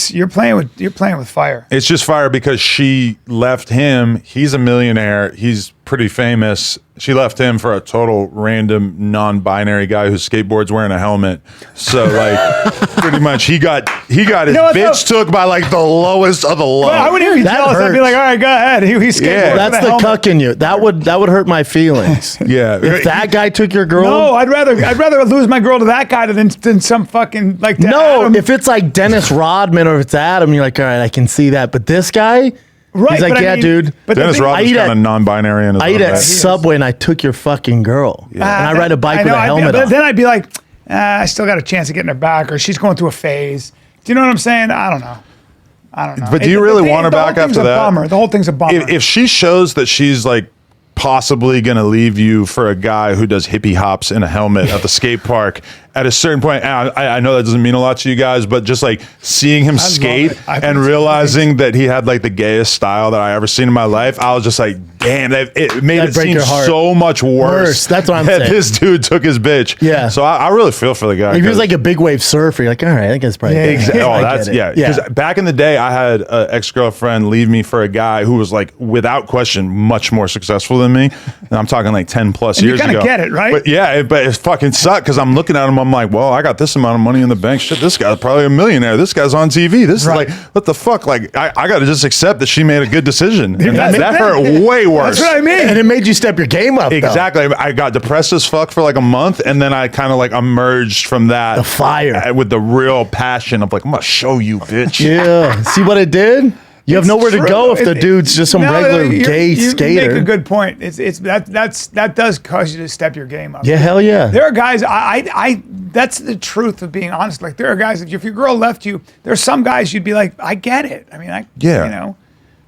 you're playing with fire. It's just fire because she left him. He's a millionaire. He's pretty famous. She left him for a total random non-binary guy who skateboards wearing a helmet. So like pretty much he got his know what, bitch took by like the lowest of the low. Well, I wouldn't even be That jealous. I'd be hurts. like, all right, go ahead. He's skateboarding Yeah. with That's a the helmet. cuck in you. That would hurt my feelings. Yeah. If that guy took your girl. No, I'd rather lose my girl to that guy than some fucking like that. No, Adam. if it's like Dennis Rodman or if it's Adam, you're like, all right, I can see that. But this guy, right, he's like, but I yeah, mean- dude. But the Dennis thing- Rodman's I eat kind of at- non-binary in his I eat own at right. Subway and I took your fucking girl. And I ride a bike I with know, a helmet but on. then I'd be like, I still got a chance of getting her back, or she's going through a phase. Do you know what I'm saying? I don't know. But do you really want her the whole back thing's after a that? Bummer. The whole thing's a bummer. If she shows that she's like possibly gonna leave you for a guy who does hippie hops in a helmet at the skate park at a certain point, and I know that doesn't mean a lot to you guys, but just like seeing him skate it. I think and it's realizing that he had like the gayest style that I ever seen in my life, I was just like, damn, it made That'd it break seem your heart. so much worse. That's what I'm that saying. This dude took his bitch. Yeah. So I really feel for the guy. If he was 'cause- like a big wave surfer, you're like, all right, I think that's probably Yeah, good. exactly. Oh, I that's get it. yeah. Because back in the day, I had an ex-girlfriend leave me for a guy who was like, without question, much more successful than me. And I'm talking like 10 plus you years kinda ago. get it, right? But yeah, but it fucking sucked because I'm looking at him. I'm I'm like, well, I got this amount of money in the bank. Shit, this guy's probably a millionaire. This guy's on TV. This is like, what the fuck? Like, I got to just accept that she made a good decision. And that hurt way worse. That's what I mean. And it made you step your game up. Exactly. I got depressed as fuck for like a month, and then I kind of like emerged from that. The fire. With the real passion of like, I'm going to show you, bitch. Yeah. See what it did? You have nowhere to go if the dude's just some regular gay skater. You make a good point. That does cause you to step your game up. Yeah, hell yeah. There are guys. I that's the truth of being honest. Like there are guys. If your girl left you, there's some guys you'd be like, I get it. I mean, you know,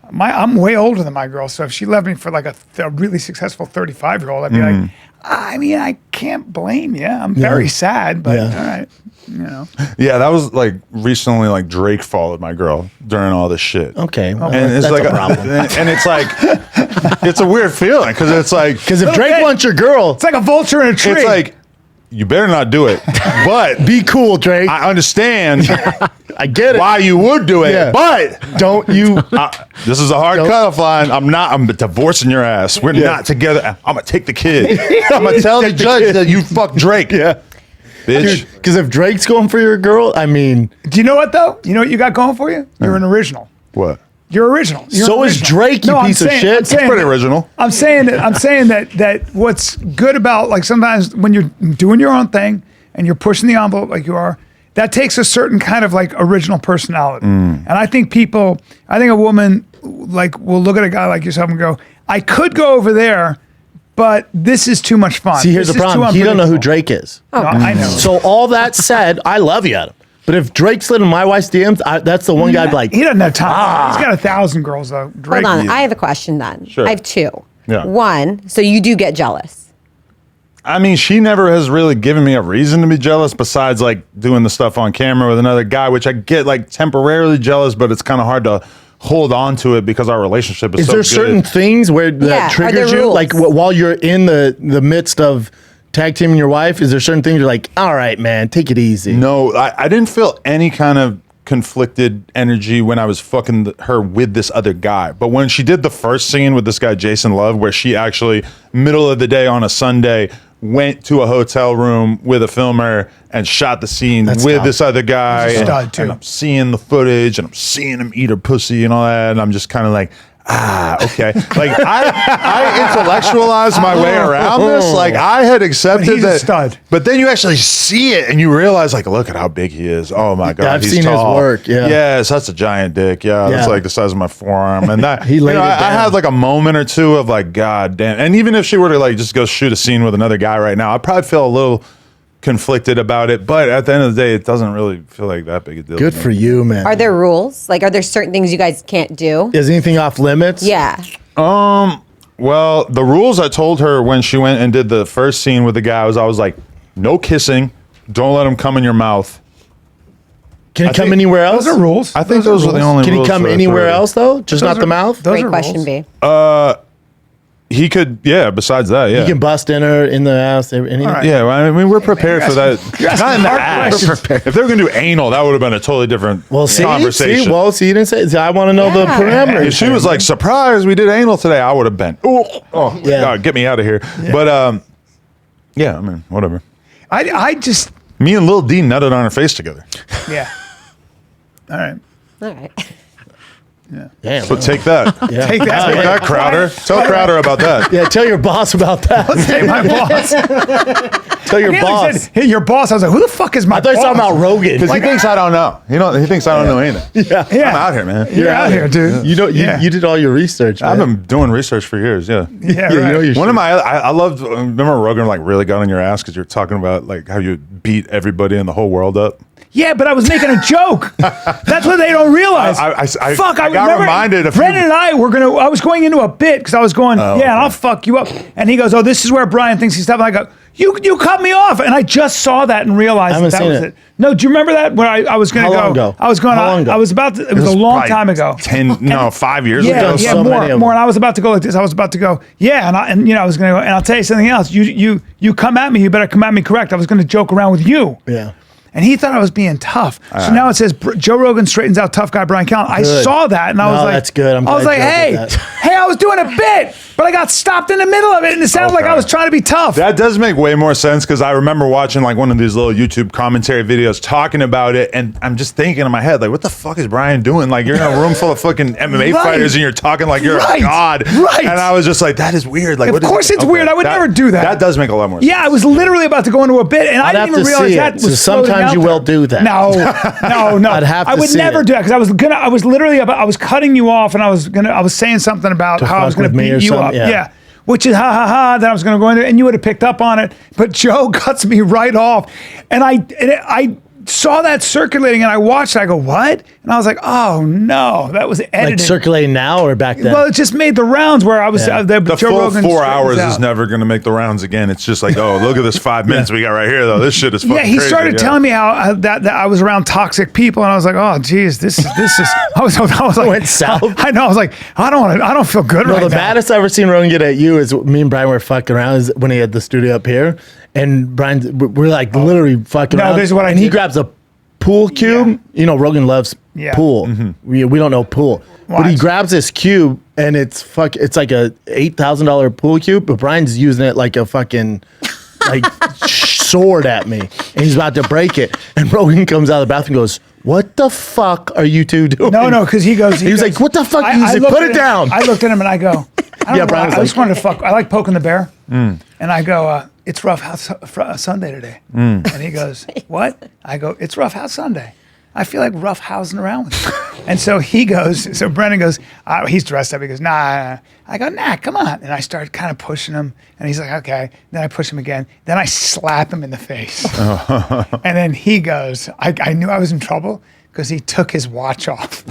I'm way older than my girl. So if she left me for like a really successful 35-year-old, I'd be like, I mean, I can't blame you. I'm very sad, but all right. You know. Yeah, that was like recently. Like Drake followed my girl during all this shit. Okay, well, and it's that's like a problem. And it's like it's a weird feeling because it's like if Drake wants your girl, it's like a vulture in a tree. It's like you better not do it, but be cool, Drake. I understand. I get it. Why you would do it, but don't you? This is a hard cutoff line. I'm divorcing your ass. We're not together. I'm gonna take the kid. I'm gonna tell the judge that you fucked Drake. Yeah. Bitch. Because if Drake's going for your girl, I mean, do you know what though? You know what you got going for you? You're an original. What? You're original. So is Drake, you piece of shit. It's pretty original. I'm saying that what's good about like sometimes when you're doing your own thing and you're pushing the envelope like you are, that takes a certain kind of like original personality. And I think a woman like will look at a guy like yourself and go, I could go over there, but this is too much fun. See, here's the problem. He don't know who Drake is. No, I know. So all that said, I love you, Adam. But if Drake slid in my wife's DMs, that's the one guy I'd be like, he doesn't have time. He's got 1,000 girls though. Drake. Hold on, I have a question then. Sure. I have two. Yeah. One, so you do get jealous. I mean, she never has really given me a reason to be jealous besides like doing the stuff on camera with another guy, which I get like temporarily jealous, but it's kind of hard to hold on to it because our relationship is so good. Is there certain things where that triggers you? rules? Like while you're in the midst of tag teaming your wife, is there certain things you're like, all right, man, take it easy? No, I didn't feel any kind of conflicted energy when I was fucking her with this other guy. But when she did the first scene with this guy, Jason Love, where she actually, middle of the day on a Sunday, went to a hotel room with a filmer and shot the scene with this other guy. He's a stud, too. And I'm seeing the footage and I'm seeing him eat her pussy and all that. And I'm just kind of like, okay. Like I intellectualized my way around this. Like I had accepted But he's that. a stud. But then you actually see it and you realize, like, look at how big he is. Oh my God, I've he's seen tall. his work. Yeah. Yes, that's a giant dick. Yeah, that's Yeah. like the size of my forearm. And that He laid it I down. had like a moment or two of like, God damn. And even if she were to like just go shoot a scene with another guy right now, I'd probably feel a little conflicted about it. But at the end of the day, it doesn't really feel like that big a deal. Good to me. for you, man. Are there rules? Like, are there certain things you guys can't do? Is anything off limits? Yeah. Well, the rules I told her when she went and did the first scene with the guy was I was like, no kissing, don't let him come in your mouth. Can he come anywhere else? Those are rules. I think those were the only Can he rules come that I anywhere thought of. else though? Just not the mouth? Those Great are question, rules. B. He could, yeah. Besides that, yeah, You can bust in her in the ass. Anything. All right. yeah. Well, I mean, we're prepared for that. you're asking Not in the hard ass. questions. If they were gonna do anal, that would have been a totally different Well, see, conversation. see, you didn't say. See, I want to know the Yeah. parameters. If she was like, surprise, we did anal today, I would have been, oh, Yeah. God, get me out of here. But yeah, I mean, whatever. I just Me and Lil D nutted on her face together. yeah. All right. All right. Damn. So take that. Yeah. Take that. Take that, Crowder. Tell Crowder about that. Yeah, tell your boss about that. Hey, my boss. Tell your He boss. said, hey, your boss. I was like, who the fuck is my I thought you boss? were talking about Rogan. Because he thinks I don't know. He thinks I don't know anything. Yeah. Yeah. I'm out here, man. You're out here, dude. You know, Yeah. you did all your research. I've man. been doing research for years. Yeah. Yeah, you right. know your One shit. of my, I loved. Remember Rogan like really got on your ass because you're talking about like how you beat everybody in the whole world up. Yeah, but I was making a joke. That's what they don't realize. I Fuck, got remember reminded a few- Brendan and I were I was going into a bit because I was going, okay. and I'll fuck you up. And he goes, oh, this is where Bryan thinks he's tough. And I go, you cut me off. And I just saw that and realized I haven't that seen was it. it. No, do you remember that? When I was going to How go. long ago? I was going How long ago? I was about to, it was a long probably time ago. 5 years Yeah, ago. done yeah, so many more. of them. And I was about to go like this. I was about to go, yeah, and you know, I was going to go, and I'll tell you something else. You come at me, you better come at me correct. I was going to joke around with you. Yeah. And he thought I was being tough. So now it says Joe Rogan straightens out tough guy Bryan Callen. I saw that and I was like, that's good. I was like, hey, I was doing a bit, but I got stopped in the middle of it and it sounded like I was trying to be tough. That does make way more sense because I remember watching like one of these little YouTube commentary videos talking about it, and I'm just thinking in my head, like, what the fuck is Bryan doing? Like, you're in a room full of fucking MMA fighters and you're talking like you're a god. Right. And I was just like, that is weird. Like, Of course it's weird. I would never do that. That does make a lot more sense. Yeah, I was literally about to go into a bit, and I didn't even realize that was so sometimes you will do that. No. I'd have to I would see never it. do that because I was literally I was cutting you off, and I was saying something about how I was going to beat you up. Yeah. Which is ha ha ha. Then I was going to go in there, and you would have picked up on it. But Joe cuts me right off, and I saw that circulating, and I watched it. I go, what? And I was like, oh no, that was edited. Like circulating now or back then? Well, it just made the rounds where I was The Joe full Rogan 4 hours straightens is out. never going to make the rounds again. It's just like, oh, look at this 5 minutes we got right here, though. This shit is fucking Yeah, he crazy. started telling me how that I was around toxic people, and I was like, oh, geez, this is. I was like, Went south. I know. I was like, I don't feel good right The now. baddest I've ever seen Rogan get at you is me and Bryan were fucking around is when he had the studio up here, and we're like literally fucking No, around. this is what I and he did. grabs a pool cube. Yeah. You know, Rogan loves pool. We don't know pool, but he Watch. grabs this cube and it's like a $8,000 pool cube, but Bryan's using it like a fucking like sword at me, and he's about to break it. And Rogan comes out of the bathroom and goes, "What the fuck are you two doing?" No, because he goes. He was like, "What the fuck?" He's like, looked "Put at it him- down." I looked at him and I go, I don't know, Brian's I just like- wanted to fuck. I like poking the bear, and I go, it's Rough House Sunday today, and he goes, what? I go, it's Rough House Sunday. I feel like rough housing around with you. And so he goes, so Brendan goes, he's dressed up. He goes, nah. I go, nah, come on. And I start kind of pushing him. And he's like, okay. Then I push him again. Then I slap him in the face. And then he goes, I knew I was in trouble because he took his watch off.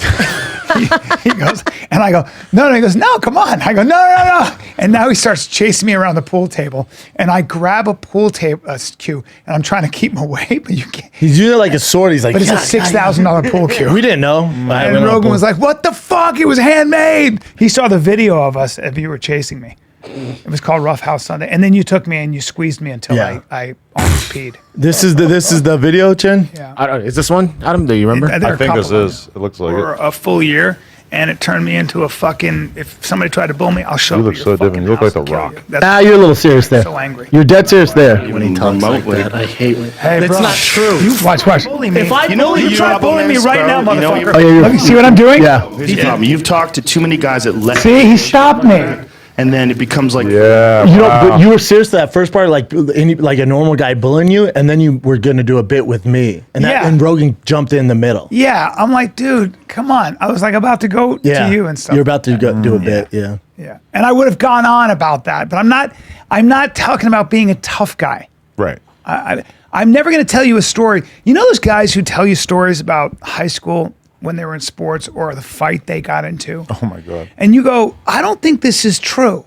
he goes, and I go, no. He goes, no, come on. I go, no. And now he starts chasing me around the pool table. And I grab a pool table cue, and I'm trying to keep him away, but you can't. He's using it like a sword. He's like, But it's a $6,000 pool cue. We didn't know. And Rogan was like, what the fuck? It was handmade. He saw the video of us if you were chasing me. It was called Rough House Sunday. And then you took me and you squeezed me until I almost peed. This is the video, Chin? Yeah. Is this one? Adam, do you remember? I think this is. It looks like For it. a full year. And it turned me into a fucking, if somebody tried to bull me, I'll show You you. look so different. You look like The Rock. You're a little serious there. So angry. You're dead serious there. When he talks like that, I hate it. Hey, That's bro. not true. You watch. Bully me. If I bully you you, try bullying me right now, bro, you know, motherfucker. you're- Let me see what I'm doing. Yeah. Here's the problem. You've talked to too many guys that let See, he stopped me. and then it becomes like Yeah. You know, wow. but you were serious to that first part, like a normal guy bullying you, and then you were gonna do a bit with me, and and Rogan jumped in the middle. Yeah, I'm like, dude, come on. I was like about to go to you and stuff. You're about to do a bit, yeah. Yeah, and I would have gone on about that, but I'm not talking about being a tough guy. Right. I'm never going to tell you a story. You know those guys who tell you stories about high school when they were in sports or the fight they got into? Oh, my God. And you go, I don't think this is true.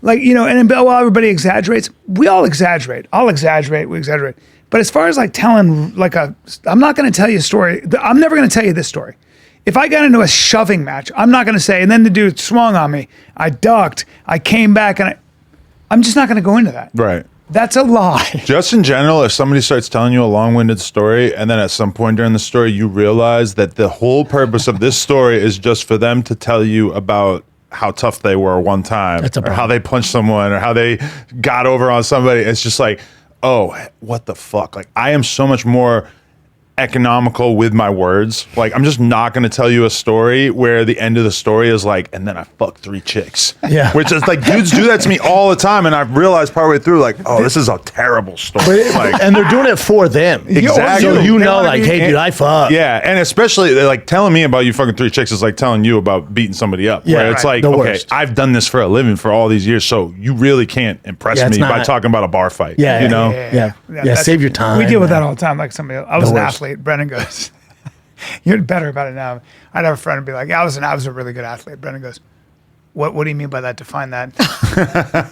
Like, you know, and well, everybody exaggerates. We all exaggerate. I'll exaggerate. We exaggerate. But as far as like telling, I'm not going to tell you a story. I'm never going to tell you this story. If I got into a shoving match, I'm not going to say, and then the dude swung on me. I ducked. I came back, and I'm just not going to go into that. Right. That's a lie. Just in general, if somebody starts telling you a long-winded story, and then at some point during the story you realize that the whole purpose of this story is just for them to tell you about how tough they were one time, That's a or problem. how they punched someone, or how they got over on somebody, it's just like, oh, what the fuck? Like, I am so much more economical with my words. Like, I'm just not going to tell you a story where the end of the story is like, and then I fucked 3 chicks. Yeah. Which is like, dudes do that to me all the time, and I've realized partway through, like, oh, this is a terrible story. Like, And they're doing it for them. Exactly. So you They know, wanna like, be- hey, dude, I fucked. yeah, and especially they're like telling me about you fucking 3 chicks is like telling you about beating somebody up. Yeah, where it's right. like, The okay, worst. I've done this for a living for all these years, so you really can't impress Yeah, it's me by not- talking about a bar fight. Yeah, you know. Yeah, that's- save your time. We deal with that all the time. Like somebody else. I was The an worst. athlete. Brendan goes, you're better about it now. I'd have a friend and be like, I was a really good athlete. Brendan goes, what do you mean by that? Define that.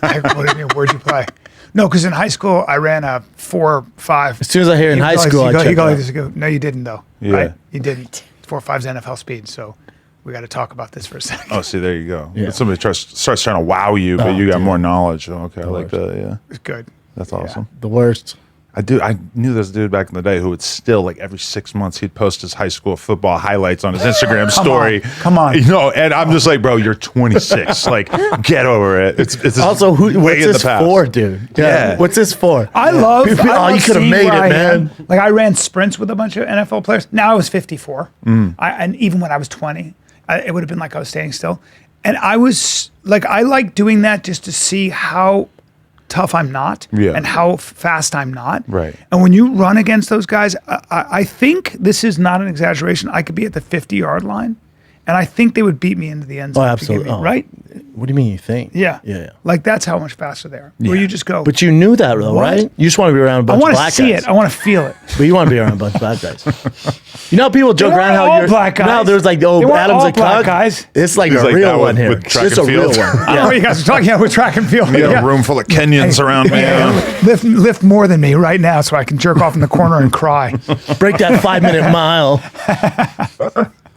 Like, what do you mean? Where'd you play? No, because in high school, I ran a 4.5. As soon as I hear in high school, I check you out. go, no, you didn't though. Yeah. Right? You didn't. 4.5's NFL speed. So we got to talk about this for a second. Oh, see, there you go. Yeah. But somebody starts trying to wow you, but Oh, you got dude. more knowledge. Okay, I like that. Yeah, It's good. that's awesome. The worst. I knew this dude back in the day who would still, like, every 6 months he'd post his high school football highlights on his Instagram story. Come on. You know, and I'm just like, bro, you're 26. Like, get over it. It's Also, way what's in the this past. for, dude? Yeah. What's this for? I love. You could have seeing made it, where I man. am. Like I ran sprints with a bunch of NFL players. Now I was 54, and even when I was 20, it would have been like I was standing still. And I was like, I like doing that just to see how tough I'm not, and how fast I'm not. Right. And when you run against those guys, I think this is not an exaggeration. I could be at the 50-yard line, and I think they would beat me into the end zone. Oh, absolutely. To get me, right? What do you mean you think? Yeah. Yeah. Like that's how much faster they are. Where you just go. But you knew that, though, What? right? You just want to be around a I bunch of want to black see guys. it. I want to feel it. But you want to be around a bunch of black guys. You know how people joke They around weren't how all you're black guys. No, there's like, They oh, weren't Adam's all a black cuck. guys. It's like He's a like real that one here. with track It's and a real field. one. I don't know what you guys are talking about with track and field. You got a room full of Kenyans around me. Lift more than me right now so I can jerk off in the corner and cry. Break that 5-minute mile.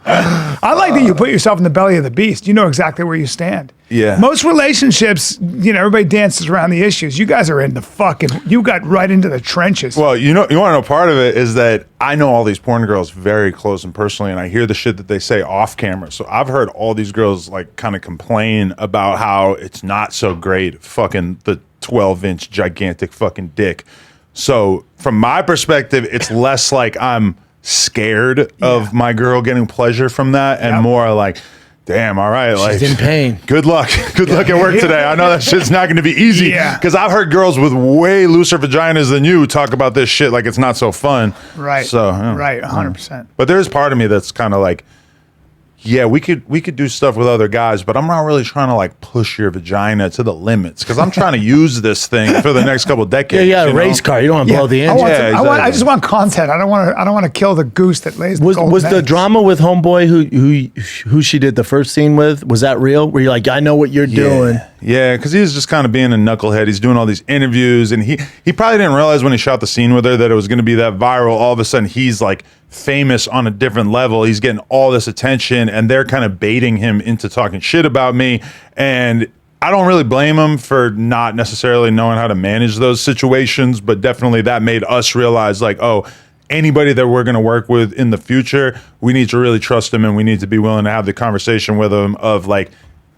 I like that you put yourself in the belly of the beast. You know exactly where you stand. Yeah. Most relationships, you know, everybody dances around the issues. You guys are in the you got right into the trenches. Well, you want to know part of it is that I know all these porn girls very close and personally, and I hear the shit that they say off camera. So I've heard all these girls like kind of complain about how it's not so great fucking the 12-inch gigantic fucking dick. So from my perspective, it's less like I'm scared of my girl getting pleasure from that, and more like, damn, all right, like She's in pain. Good luck. Good luck at work today. I know that shit's not going to be easy. Because I've heard girls with way looser vaginas than you talk about this shit like it's not so fun. Right. So right, 100%. But there's part of me that's kind of like, yeah, we could do stuff with other guys, but I'm not really trying to like push your vagina to the limits because I'm trying to use this thing for the next couple of decades. Yeah, you a know? race car. You don't want to blow the engine. I just want content. I don't want to kill the goose that lays the golden Was the eggs. drama with homeboy who she did the first scene with, was that real? Where you're like, I know what you're doing. Yeah, because he was just kind of being a knucklehead. He's doing all these interviews, and he probably didn't realize when he shot the scene with her that it was going to be that viral. All of a sudden, he's like famous on a different level. He's getting all this attention, and they're kind of baiting him into talking shit about me. And I don't really blame him for not necessarily knowing how to manage those situations, but definitely that made us realize, like, oh, anybody that we're going to work with in the future, we need to really trust them, and we need to be willing to have the conversation with them of like,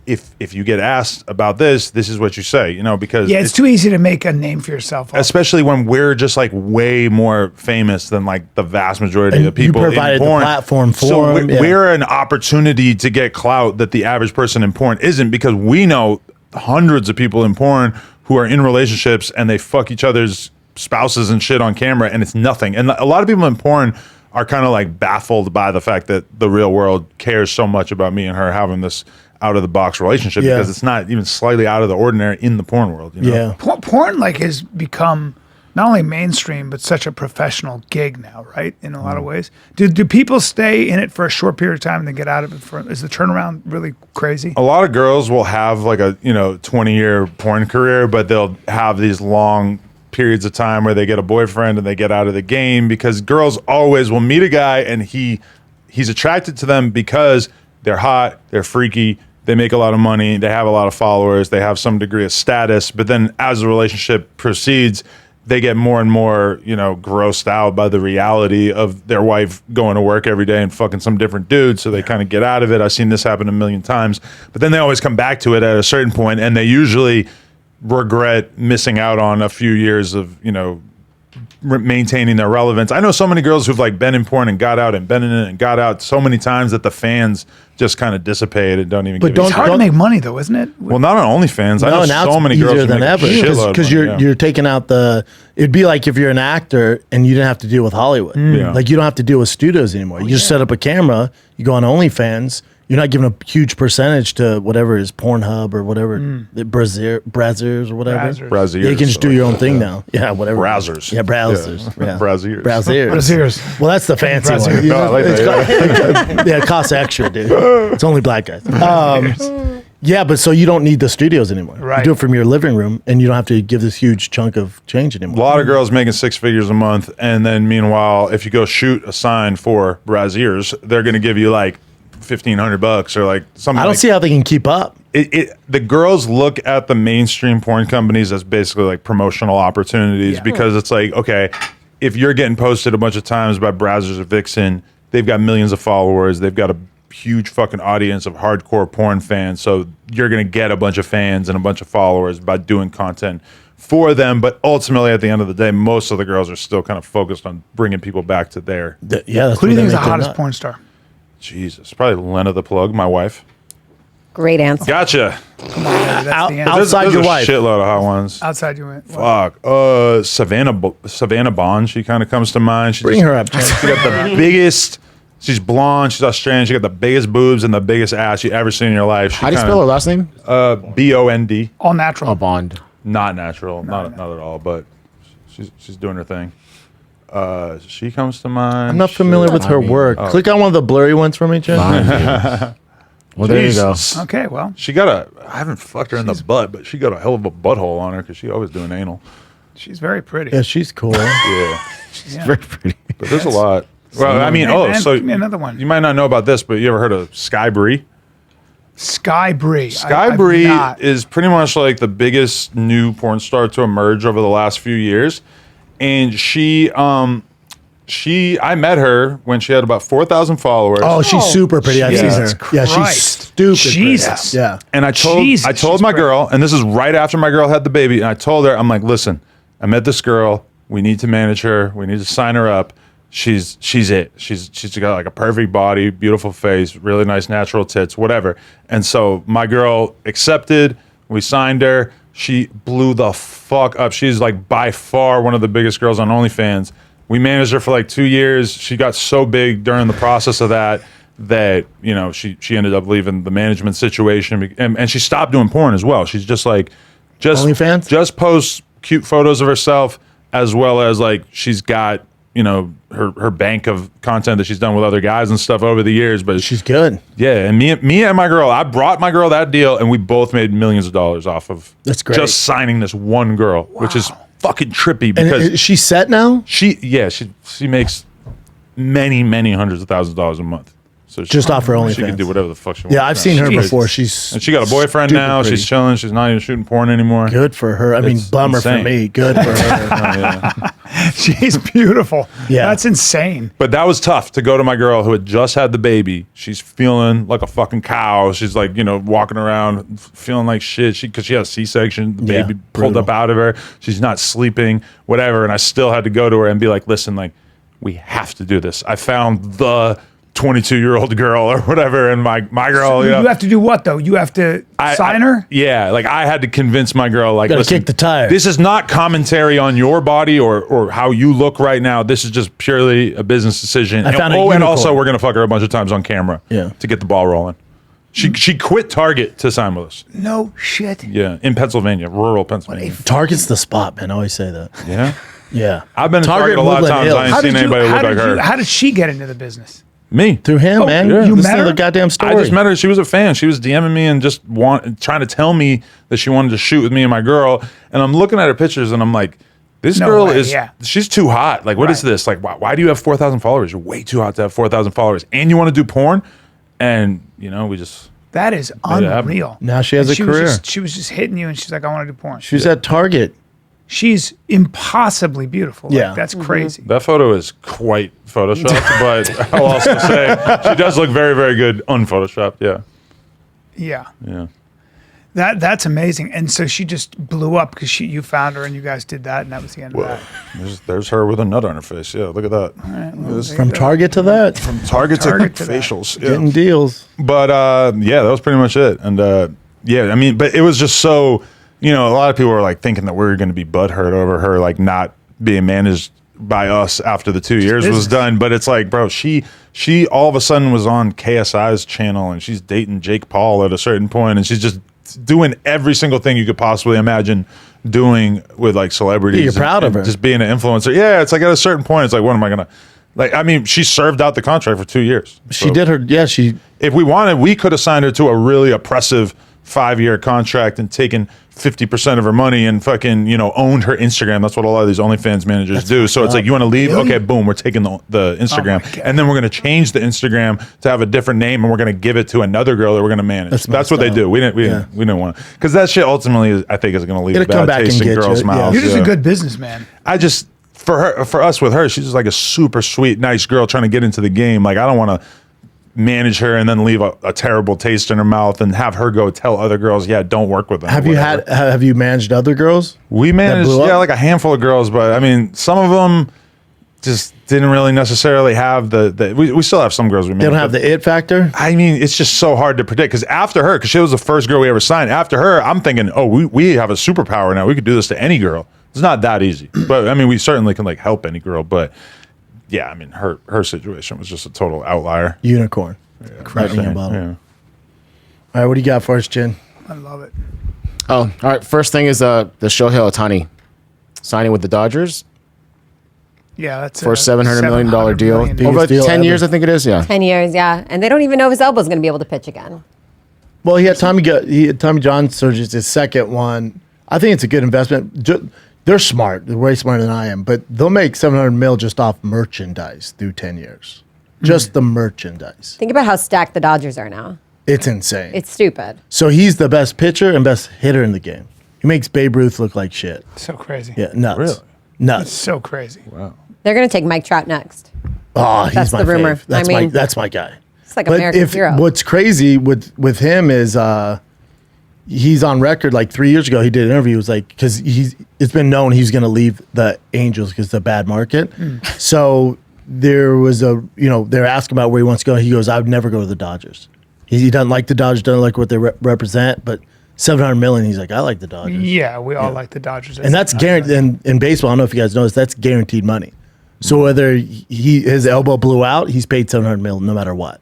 if you get asked about this is what you say, you know, because it's too easy to make a name for yourself. Especially when we're just like way more famous than like the vast majority And of people you provided in the porn. platform for so them, we're an opportunity to get clout that the average person in porn isn't, because we know hundreds of people in porn who are in relationships and they fuck each other's spouses and shit on camera, and it's nothing. And a lot of people in porn are kind of like baffled by the fact that the real world cares so much about me and her having this out of the box relationship, because it's not even slightly out of the ordinary in the porn world. You know? Porn like has become not only mainstream but such a professional gig now, right? In a lot of ways. Do people stay in it for a short period of time and then get out of it? Is the turnaround really crazy? A lot of girls will have like a 20-year porn career, but they'll have these long periods of time where they get a boyfriend and they get out of the game, because girls always will meet a guy and he's attracted to them because they're hot, they're freaky, they make a lot of money, they have a lot of followers, they have some degree of status. But then as the relationship proceeds, they get more and more, grossed out by the reality of their wife going to work every day and fucking some different dude. So they kind of get out of it. I've seen this happen a million times. But then they always come back to it at a certain point, and they usually regret missing out on a few years of, maintaining their relevance. I know so many girls who've like been in porn and got out and been in it and got out so many times that the fans just kind of dissipate and don't even give a It's hard to make money though, isn't it? Well, not on OnlyFans. I know now so it's many easier girls who than make ever, a shitload of because money, you're taking out it'd be like if you're an actor and you didn't have to deal with Hollywood. Yeah. Like you don't have to deal with studios anymore. You just set up a camera, you go on OnlyFans, you're not giving a huge percentage to whatever is Pornhub or whatever, the Brazzers or whatever. Brazzers. Yeah, you can just do your own thing now. Yeah, whatever. Brazzers. Yeah, Brazzers. Yeah. Brazzers. Brazzers. Well, that's the fancy one. Brazzers. You know, I like that, it costs extra, dude. It's only black guys. Yeah, but so you don't need the studios anymore. Right. You do it from your living room, and you don't have to give this huge chunk of change A anymore. lot of girls making 6 figures a month, and then meanwhile, if you go shoot a sign for Brazzers, they're going to give you like $1,500 or like something. I don't see how they can keep up. The girls look at the mainstream porn companies as basically like promotional opportunities because it's like, okay, if you're getting posted a bunch of times by Brazzers or Vixen, they've got millions of followers. They've got a huge fucking audience of hardcore porn fans. So you're going to get a bunch of fans and a bunch of followers by doing content for them. But ultimately, at the end of the day, most of the girls are still kind of focused on bringing people back to their. Yeah. Who do you think is the hottest porn star? Jesus. Probably Lena the Plug, my wife. Great answer. Gotcha. That's the answer. Outside There's your a wife. shitload of hot ones. Outside your wife. Fuck. Savannah Bond. She kind of comes to mind. Bring her up, Jen. She got the biggest. She's blonde. She's Australian. She got the biggest boobs and the biggest ass you ever seen in your life. How do you spell her last name? Bond. All natural. Oh, Bond. Not natural. Not at all. But she's doing her thing. She comes to mind. I'm not familiar with her work. Click on one of the blurry ones for me, Jen. Well, there you go. Jesus. Okay, well, She got I haven't fucked her in the butt, but she got a hell of a butthole on her because she always doing anal. she's very pretty. Yeah, she's cool. Yeah. She's Very pretty. But there's a lot. Well, I mean, Hey, man, so give me another one. you might not know about this, but you ever heard of Sky Brie? Sky Brie. Sky Brie is pretty much like the biggest new porn star to emerge over the last few years. And I met her when she had about 4,000 followers. Oh, she's super pretty. I've seen her. Jesus Yeah, she's Christ. stupid. Jesus. Pretty. Yeah. And I told Jesus, she's my great. girl, and this is right after my girl had the baby, and I told her, I'm like, listen, I met this girl. We need to manage her. We need to sign her up. She's it. She's got like a perfect body, beautiful face, really nice natural tits, whatever. And so my girl accepted. We signed her. She blew the fuck up. She's like by far one of the biggest girls on OnlyFans. We managed her for like 2 years. She got so big during the process of that you know she ended up leaving the management situation and she stopped doing porn as well. She's just like OnlyFans? just posts cute photos of herself, as well as like she's got, you know, her bank of content that she's done with other guys and stuff over the years. But She's good. yeah, and me and my girl, I brought my girl that deal, and we both made millions of dollars off of That's great. just signing this one girl, which is fucking trippy And because is she set now? she makes many hundreds of thousands of dollars a month. So Just off her She can OnlyFans. do whatever the fuck she wants. Yeah, I've seen her Jesus. before. She's And she got a boyfriend stupid now. pretty. She's chilling. She's not even shooting porn anymore. good for her. I mean, It's bummer for insane. me. Good for her. She's beautiful. Yeah. That's insane. But that was tough to go to my girl who had just had the baby. She's feeling like a fucking cow. She's like, you know, walking around feeling like shit. Because she had a C-section. The Yeah, baby pulled brutal. up out of her. She's not sleeping, whatever. And I still had to go to her and be like, listen, like, we have to do this. I found the 22-year-old girl or whatever. And my girl, You have to do what though? You have to sign her? Yeah, like I had to convince my girl, like, Gotta listen, kick the tires. this is not commentary on your body or how you look right now. This is just purely a business decision. I found a and also unicorn. we're gonna fuck her a bunch of times on camera. Yeah. To get the ball rolling. She quit Target to sign with us. No shit. Yeah, in Pennsylvania, rural Pennsylvania. Target's the spot, man. I always say that. Yeah. Yeah. I've been to Target a lot of times. I ain't seen anybody look like her. How did she get into the business? Me. Through him, man. yeah. You Listen met to her? the goddamn story. I just met her. She was a fan. She was DMing me and just trying to tell me that she wanted to shoot with me and my girl. And I'm looking at her pictures and I'm like, this No girl way, is, yeah. she's too hot. Like, what is Right. this? Like, why do you have 4,000 followers? You're way too hot to have 4,000 followers. And you want to do porn? And, you know, we just, That is it happen. unreal. Now she has And a career. She was just hitting you, and she's like, "I want to do porn." She was at Target. She's impossibly beautiful. Yeah. Like, that's crazy. that photo is quite photoshopped, but I'll also say she does look very, very good unphotoshopped. Yeah. Yeah, Yeah. that's amazing. And so she just blew up because you found her, and you guys did that, and that was the end of that. There's her with a nut on her face. Yeah. Look at that. From Target to that. Target to that. facials. Yeah. Getting deals. But yeah, that was pretty much it. And yeah, I mean, but it was just so, you know, a lot of people were like thinking that we were going to be butthurt over her like not being managed by us after the 2 years was business. done. But it's like, bro, she all of a sudden was on KSI's channel and she's dating Jake Paul at a certain point, and she's just doing every single thing you could possibly imagine doing with like celebrities. Yeah, you're proud of and her. just being an influencer. Yeah, it's like at a certain point, it's like, what am I gonna like? I mean, she served out the contract for 2 years. She So did her. Yeah, she. if we wanted, we could have signed her to a really oppressive 5-year contract and taken 50% of her money and fucking, you know, owned her Instagram. That's what a lot of these OnlyFans managers do. So it's like, you want to leave? Really? Okay, boom, we're taking the Instagram. God. And then we're going to change the Instagram to have a different name and we're going to give it to another girl that we're going to manage. That's what they do. We didn't want to. Because that shit ultimately, I think, is going to leave a It'll come bad back taste and in get girls' you. mouths. You're just a good businessman. I just, for us with her, she's just like a super sweet, nice girl trying to get into the game. Like, I don't want to manage her and then leave a terrible taste in her mouth and have her go tell other girls, yeah, don't work with them. Have you managed other girls? We managed, blew up? like a handful of girls, but I mean, some of them just didn't really necessarily have we still have some girls we managed. They don't have the it factor? I mean, it's just so hard to predict because after her, because she was the first girl we ever signed, after her, I'm thinking, oh, we have a superpower now. We could do this to any girl. It's not that easy. But I mean, we certainly can like help any girl, but yeah, I mean, her situation was just a total outlier. Unicorn. Lightning in a bottle. All right, what do you got for us, Chin? I love it. Oh, all right. First thing is the Shohei Ohtani signing with the Dodgers Yeah, that's for a $700 million deal. million. Over deal 10 ever. years, I think it is. Yeah. 10 years, yeah. And they don't even know if his elbow's going to be able to pitch again. Well, he had Tommy John surgery. It's his second one. I think it's a good investment. They're smart. They're way smarter than I am. But they'll make $700 million just off merchandise through 10 years. Just the merchandise. Think about how stacked the Dodgers are now. It's insane. It's stupid. So he's the best pitcher and best hitter in the game. He makes Babe Ruth look like shit. So crazy. Yeah, nuts. Really? Nuts. So crazy. Wow. They're going to take Mike Trout next. Oh, he's That's my the rumor. fave. That's I mean, that's my guy. It's like American hero. What's crazy with him is he's on record like 3 years ago. He did an interview. It was like because it's been known he's going to leave the Angels because it's a bad market. So there was they're asking about where he wants to go. He goes, I would never go to the Dodgers. He doesn't like the Dodgers. Doesn't like what they represent. But $700 million. He's like, I like the Dodgers. Yeah, we all like the Dodgers. And that's guaranteed in baseball. I don't know if you guys know this. That's guaranteed money. So whether his elbow blew out, he's paid $700 million no matter what.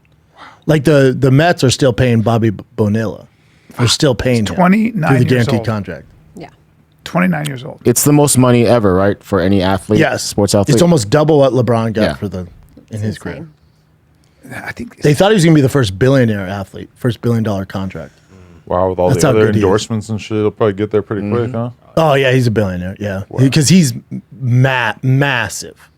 Like the Mets are still paying Bobby Bonilla. They're still paying him 29 through the years guaranteed old. contract. Yeah. 29 years old. It's the most money ever, right, for any athlete? Yes, Sports athlete. It's almost double what LeBron got Yeah. in his career. I think They thought he was going to be the first billionaire athlete, first $1 billion contract. Wow, with all That's the how other good he is. endorsements and shit, he'll probably get there pretty quick, huh? Oh yeah, he's a billionaire. Yeah, because he's massive,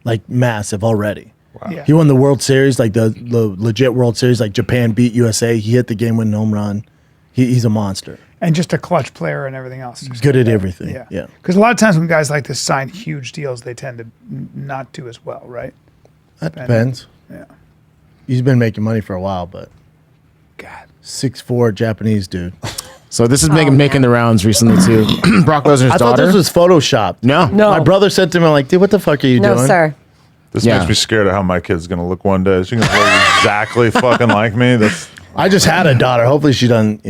like massive already. Yeah. He won the World Series, like the legit World Series, like Japan beat USA. He hit the game-winning home run. He's a monster. And just a clutch player and everything else. Just Good like at that. everything. Yeah. Yeah. Because a lot of times when guys like this sign huge deals, they tend to not do as well, right? That depends. Yeah. He's been making money for a while, but God. 6'4" Japanese dude. So this is making the rounds recently too. Brock Lesnar's I thought daughter. this was photoshopped. No. My brother said to me, I'm like, dude, what the fuck are you No, doing? sir. This Yeah. makes me scared of how my kid's gonna look one day. She's gonna look exactly fucking like me. That's I just had a daughter. Hopefully she doesn't,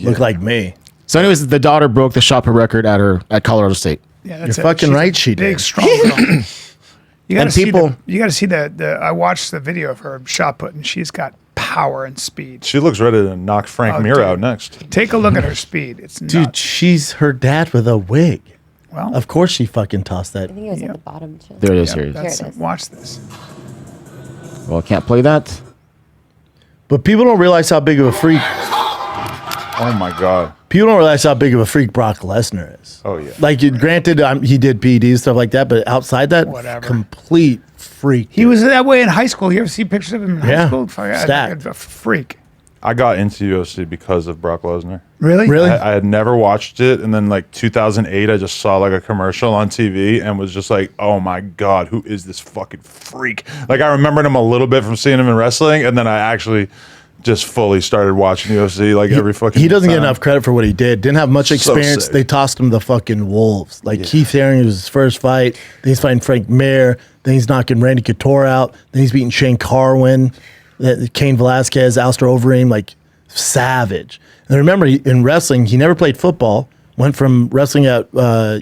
look like me. So, anyways, the daughter broke the shot put record at Colorado State. Yeah, You're that's it. fucking She's right, a she big, did. strong girl. You gotta And see people- you got to see the. I watched the video of her shot put, and she's got power and speed. she looks ready to knock Frank Oh, Mir dude. out next. Take a look at her speed. It's Dude, nuts. she's her dad with a wig. Well, Of course she fucking tossed that. I think it was Yeah. at the bottom. Too. There it is. yeah, Here it is. that's, Here it is. watch this. Well, I can't play that. But people don't realize how big of a freak. Oh my god. People don't realize how big of a freak Brock Lesnar is. Oh yeah. Like, granted, he did PEDs stuff like that, but outside that, Whatever. complete freak. He was that way in high school. You ever see pictures of him in Yeah. high school? Fuck, Stacked. A freak. I got into UFC because of Brock Lesnar. Really? Really? I had never watched it, and then like 2008, I just saw like a commercial on TV and was just like, "Oh my god, who is this fucking freak?" Like I remembered him a little bit from seeing him in wrestling, and then I actually just fully started watching UFC like every fucking. He doesn't get time. enough credit for what he did. Didn't have much So experience. sick. They tossed him the fucking wolves. Like Keith Haring was his first fight. Then he's fighting Frank Mir. Then he's knocking Randy Couture out. Then he's beating Shane Carwin, Cain Velasquez, Alistair Overeem, like savage. And remember, in wrestling, he never played football. Went from wrestling at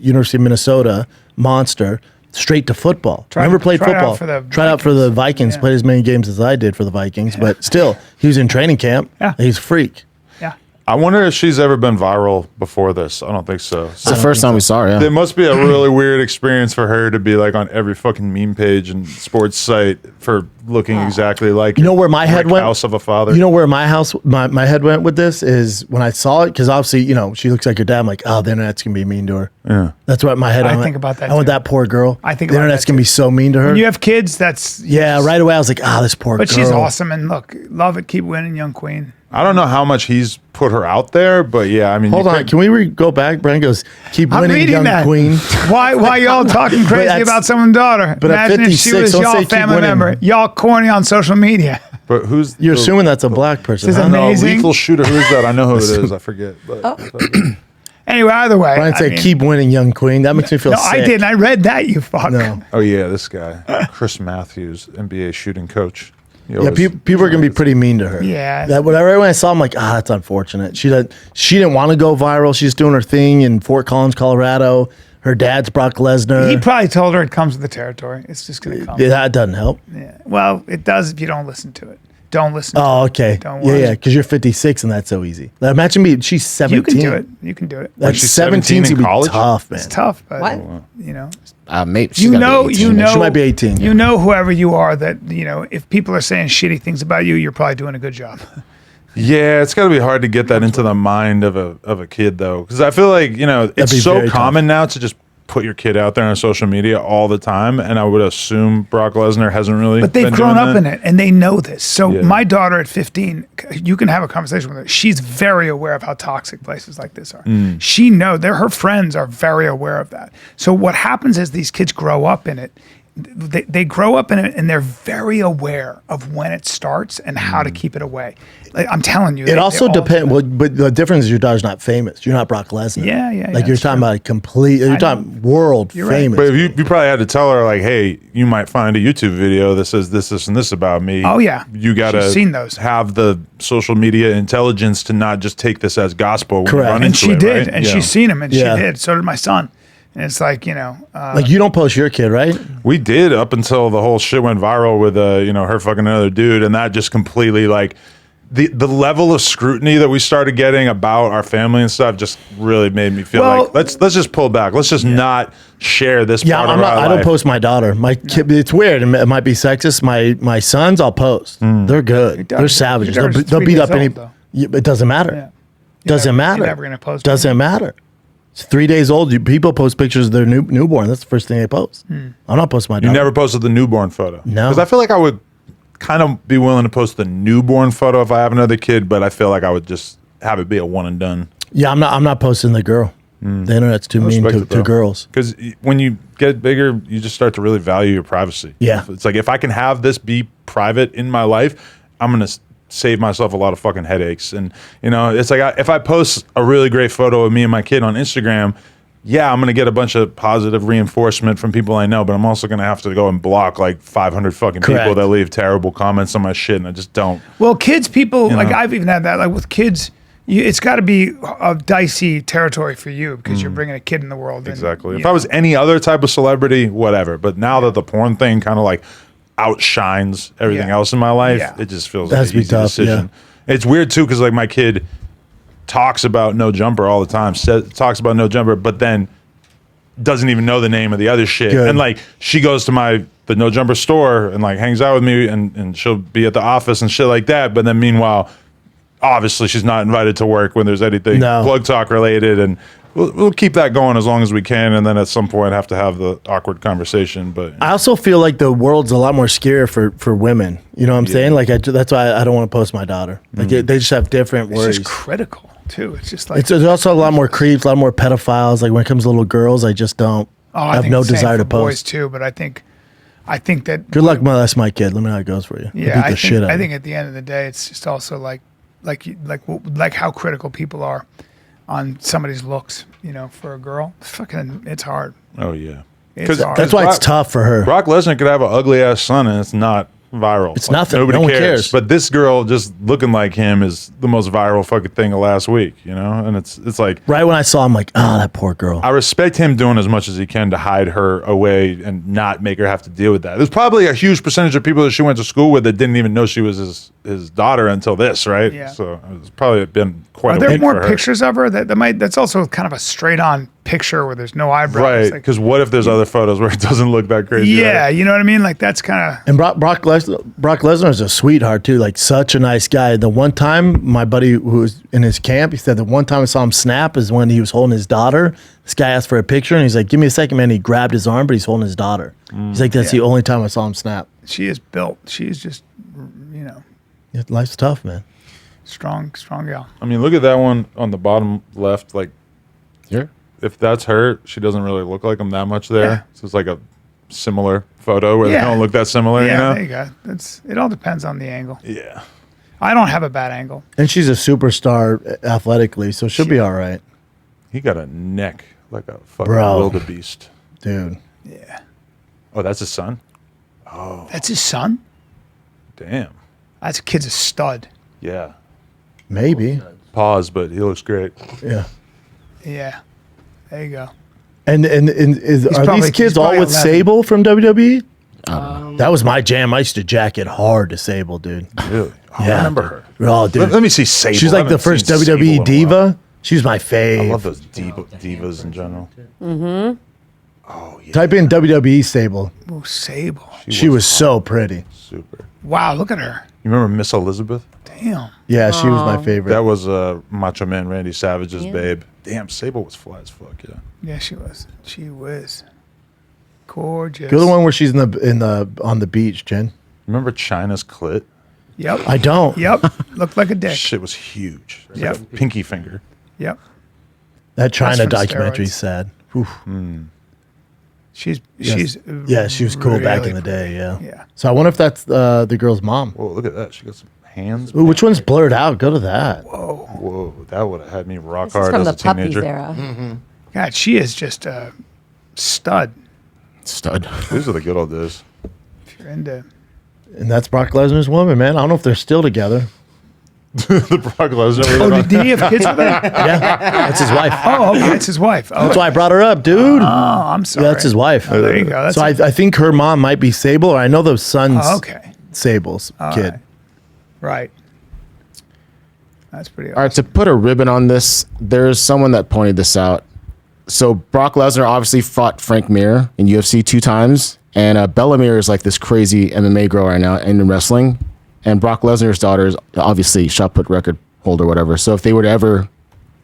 University of Minnesota, monster, straight to football. Never played tried out football. for the Tried out for the Vikings. Yeah. Played as many games as I did for the Vikings. But still, he was in training camp. Yeah. He's a freak. Yeah. I wonder if she's ever been viral before this. I don't think so. It's the first time we saw her. Yeah. It must be a really weird experience for her to be like on every fucking meme page and sports site for looking exactly like You know where my head Rick went? House of a father. You know where my head went with this is when I saw it, because obviously, you know, she looks like her dad. I'm like, oh, the internet's going to be mean to her. Yeah. That's what my head I went. think about that I went, too. that poor girl. I think the about internet's that going to be too. so mean to her. When you have kids, that's yeah, right away I was like, this poor But girl. she's awesome, and look, love it. Keep winning, young queen. I don't know how much he's put her out there, but yeah, I mean, Hold on, can we go back? Brian goes, keep I'm winning, reading young that. queen. Why y'all talking crazy that's- about someone's daughter? but at Imagine if she 56, was don't say y'all keep family winning. member. Y'all corny on social media. But who's You're assuming that's a black person. This is Huh? amazing. No, Amazing. lethal shooter? Who is that? I know who it is. I forget. But Anyway, either way. Brian I said, mean, keep winning, young queen. That makes me feel No, sick. I didn't. I read that, you fuck. No. oh yeah, this guy, Chris Matthews, NBA shooting coach. He Yeah, always- people are gonna be pretty mean to her. Yeah. That whatever. When I saw, I'm like, that's unfortunate. She didn't want to go viral. She's doing her thing in Fort Collins, Colorado. Her dad's Brock Lesnar. He probably told her it comes with the territory. It's just going to come. Yeah, that doesn't help. Yeah. Well, it does if you don't listen to it. Don't listen to Oh, it. okay. Don't Yeah, worry. yeah. Because you're 56 and that's so easy. Like, imagine me. She's 17. You can do it. You can do it. Like she's 17 17 gonna in be college? tough, man. It's tough, but What? you know, Maybe she's you gotta be know, 18. you know, She might be 18. You know, whoever you are, that you know, if people are saying shitty things about you, you're probably doing a good job. Yeah, it's got to be hard to get that into the mind of a kid though, because I feel like be it's so very common now to just put your kid out there on social media all the time, and I would assume Brock Lesnar hasn't really. But they've been grown doing up that. in it, and they know this. So Yeah. my daughter at 15, you can have a conversation with her. She's very aware of how toxic places like this are. She know her friends are very aware of that. So what happens is these kids grow up in it. They grow up in it, and they're very aware of when it starts and how to keep it away. Like, I'm telling you, It also depends. Well, but the difference is your daughter's not famous. You're not Brock Lesnar. Yeah, Like yeah, you're that's talking true. about a complete. You're talking world You're right. famous. But if you probably had to tell her like, hey, you might find a YouTube video that says this, and this about me. Oh, yeah. You gotta She's seen those. have the social media intelligence to not just take this as gospel. When you Correct. run And into she it, did, right? and Yeah. she's seen them, and Yeah. she did. So did my son. And it's like, you know, like you don't post your kid, right? We did up until the whole shit went viral with her fucking another dude, and that just completely like the level of scrutiny that we started getting about our family and stuff just really made me feel Well- like let's just pull back. Let's just not share this Yeah, part I'm of not. our I don't life. post my daughter. My kid. It's weird. It might be sexist. My sons, I'll post. They're good. does. They're savages. Your daughter's They'll 3 beat days up any. old, though. Yeah, it doesn't matter. Yeah. Doesn't You're matter. never gonna post Doesn't matter. It's 3 days old. People post pictures of their newborn. That's the first thing they post. I'm not posting my daughter. You never posted the newborn photo. No. Because I feel like I would kind of be willing to post the newborn photo if I have another kid, but I feel like I would just have it be a one and done. Yeah, I'm not. I'm not posting the girl. The internet's too mean to girls. Because when you get bigger, you just start to really value your privacy. Yeah. It's like if I can have this be private in my life, I'm going to save myself a lot of fucking headaches. And, it's like if I post a really great photo of me and my kid on Instagram, yeah, I'm going to get a bunch of positive reinforcement from people I know, but I'm also going to have to go and block like 500 fucking people Correct. that leave terrible comments on my shit, and I just don't. Well, kids, people, like know. I've even had that, like with kids, it's got to be a dicey territory for you because you're bringing a kid in the world. Exactly. If I was any other type of celebrity, whatever. But now that the porn thing kind of like outshines everything Yeah. else in my life, Yeah. it just feels That's like an easy tough, decision. It's weird too because like my kid talks about No Jumper all the time, talks about No Jumper, but then doesn't even know the name of the other shit. Good. And like she goes to the No Jumper store and like hangs out with me and she'll be at the office and shit like that. But then meanwhile, obviously she's not invited to work when there's anything No. plug talk related, and we'll keep that going as long as we can, and then at some point have to have the awkward conversation. But I also feel like the world's a lot more scarier for women. You know what I'm saying? Like that's why I don't want to post my daughter. Like they just have different It's worries. just critical too. It's just like, It's there's also a lot more creeps, a lot more pedophiles. Like when it comes to little girls, I just don't I have think no the same desire for to post. boys too, but I think that, Good luck, that's my kid. Let me know how it goes for you. yeah, Beat the shit out I of think you. at the end of the day, it's just also like how critical people are on somebody's looks, for a girl. It's hard. oh yeah, It's hard. That's why it's tough for her. Brock Lesnar could have an ugly ass son and it's not viral. It's nothing. Nobody No one cares. But this girl just looking like him is the most viral fucking thing of last week, And it's like Right when I saw him, like, oh, that poor girl. I respect him doing as much as he can to hide her away and not make her have to deal with that. There's probably a huge percentage of people that she went to school with that didn't even know she was his daughter until this, right? Yeah. So it's probably been quite Are a there week more for her. pictures of her that's also kind of a straight on picture where there's no eyebrows. Right. Like, Because what if there's other photos where it doesn't look that crazy? yeah, right? you know what I mean? Like that's kind of. And Brock Lesnar is a sweetheart too, like such a nice guy. The one time my buddy who was in his camp, he said the one time I saw him snap is when he was holding his daughter. This guy asked for a picture and he's like, "Give me a second, man." He grabbed his arm, but he's holding his daughter. He's like, "That's the only time I saw him snap." She is built. She's just, you know, Yeah, life's tough, man. strong gal. I mean, look at that one on the bottom left. Like, Here. if that's her, she doesn't really look like him that much there. Yeah. So it's like a similar photo where Yeah. they don't look that similar, Yeah, you know? there you go. It all depends on the angle. Yeah. I don't have a bad angle. And she's a superstar athletically, so she'll be all right, He got a neck like a fucking Bro. wildebeest. dude. Yeah. Oh, that's his son? That's his son? Damn. That kid's a stud. Yeah. Maybe. Pause, but he looks great. Yeah. Yeah. There you go. And are probably- these kids he's all probably with 11. Sable from WWE? That was my jam. I used to jack it hard to Sable, dude. Really? Oh, I Yeah. remember her. Oh, dude. Let me see Sable. She's I like the haven't first seen Sable WWE in a while. diva. She was my fave. I love those divas in general. Oh, yeah. Type in WWE Sable. Oh, Sable. She was so pretty. Super. Wow, look at her. You remember Miss Elizabeth? Damn. Yeah, she was my favorite. That was Macho Man Randy Savage's babe. Damn, Sable was fly as fuck, yeah. Yeah, she was. She was gorgeous. Go to the one where she's in the on the beach, Jen. Remember China's clit? Yep. I don't. Yep. Looked like a dick. Shit was huge. It was Yep. like a pinky finger. Yep. That China from documentary's steroids. sad. Oof. She's Yeah, she was cool back really in the day. Yeah. Yeah. So I wonder if that's the girl's mom. Whoa, look at that. She got some hands. Ooh, which one's blurred out? Go to that. Whoa, that would have had me rock This is hard from as the a puppies teenager. era. God, she is just a stud. Stud. These are the good old days. If you're into And that's Brock Lesnar's woman, man. I don't know if they're still together. The Brock Lesnar. Oh, did he have kids with her? Yeah, that's his wife. Oh, okay, it's his wife. Oh, That's why I brought her up, dude. oh, I'm sorry. Yeah, that's his wife. Oh, there you go. That's So I think her mom might be Sable, or I know the son's oh, okay. Sable's kid. Right. Right. That's pretty awesome. All right, to put a ribbon on this, there's someone that pointed this out. So Brock Lesnar obviously fought Frank Mir in UFC 2 times, and Bellamir is like this crazy MMA girl right now in wrestling. And Brock Lesnar's daughter is obviously shot put record holder, whatever. So if they were to ever,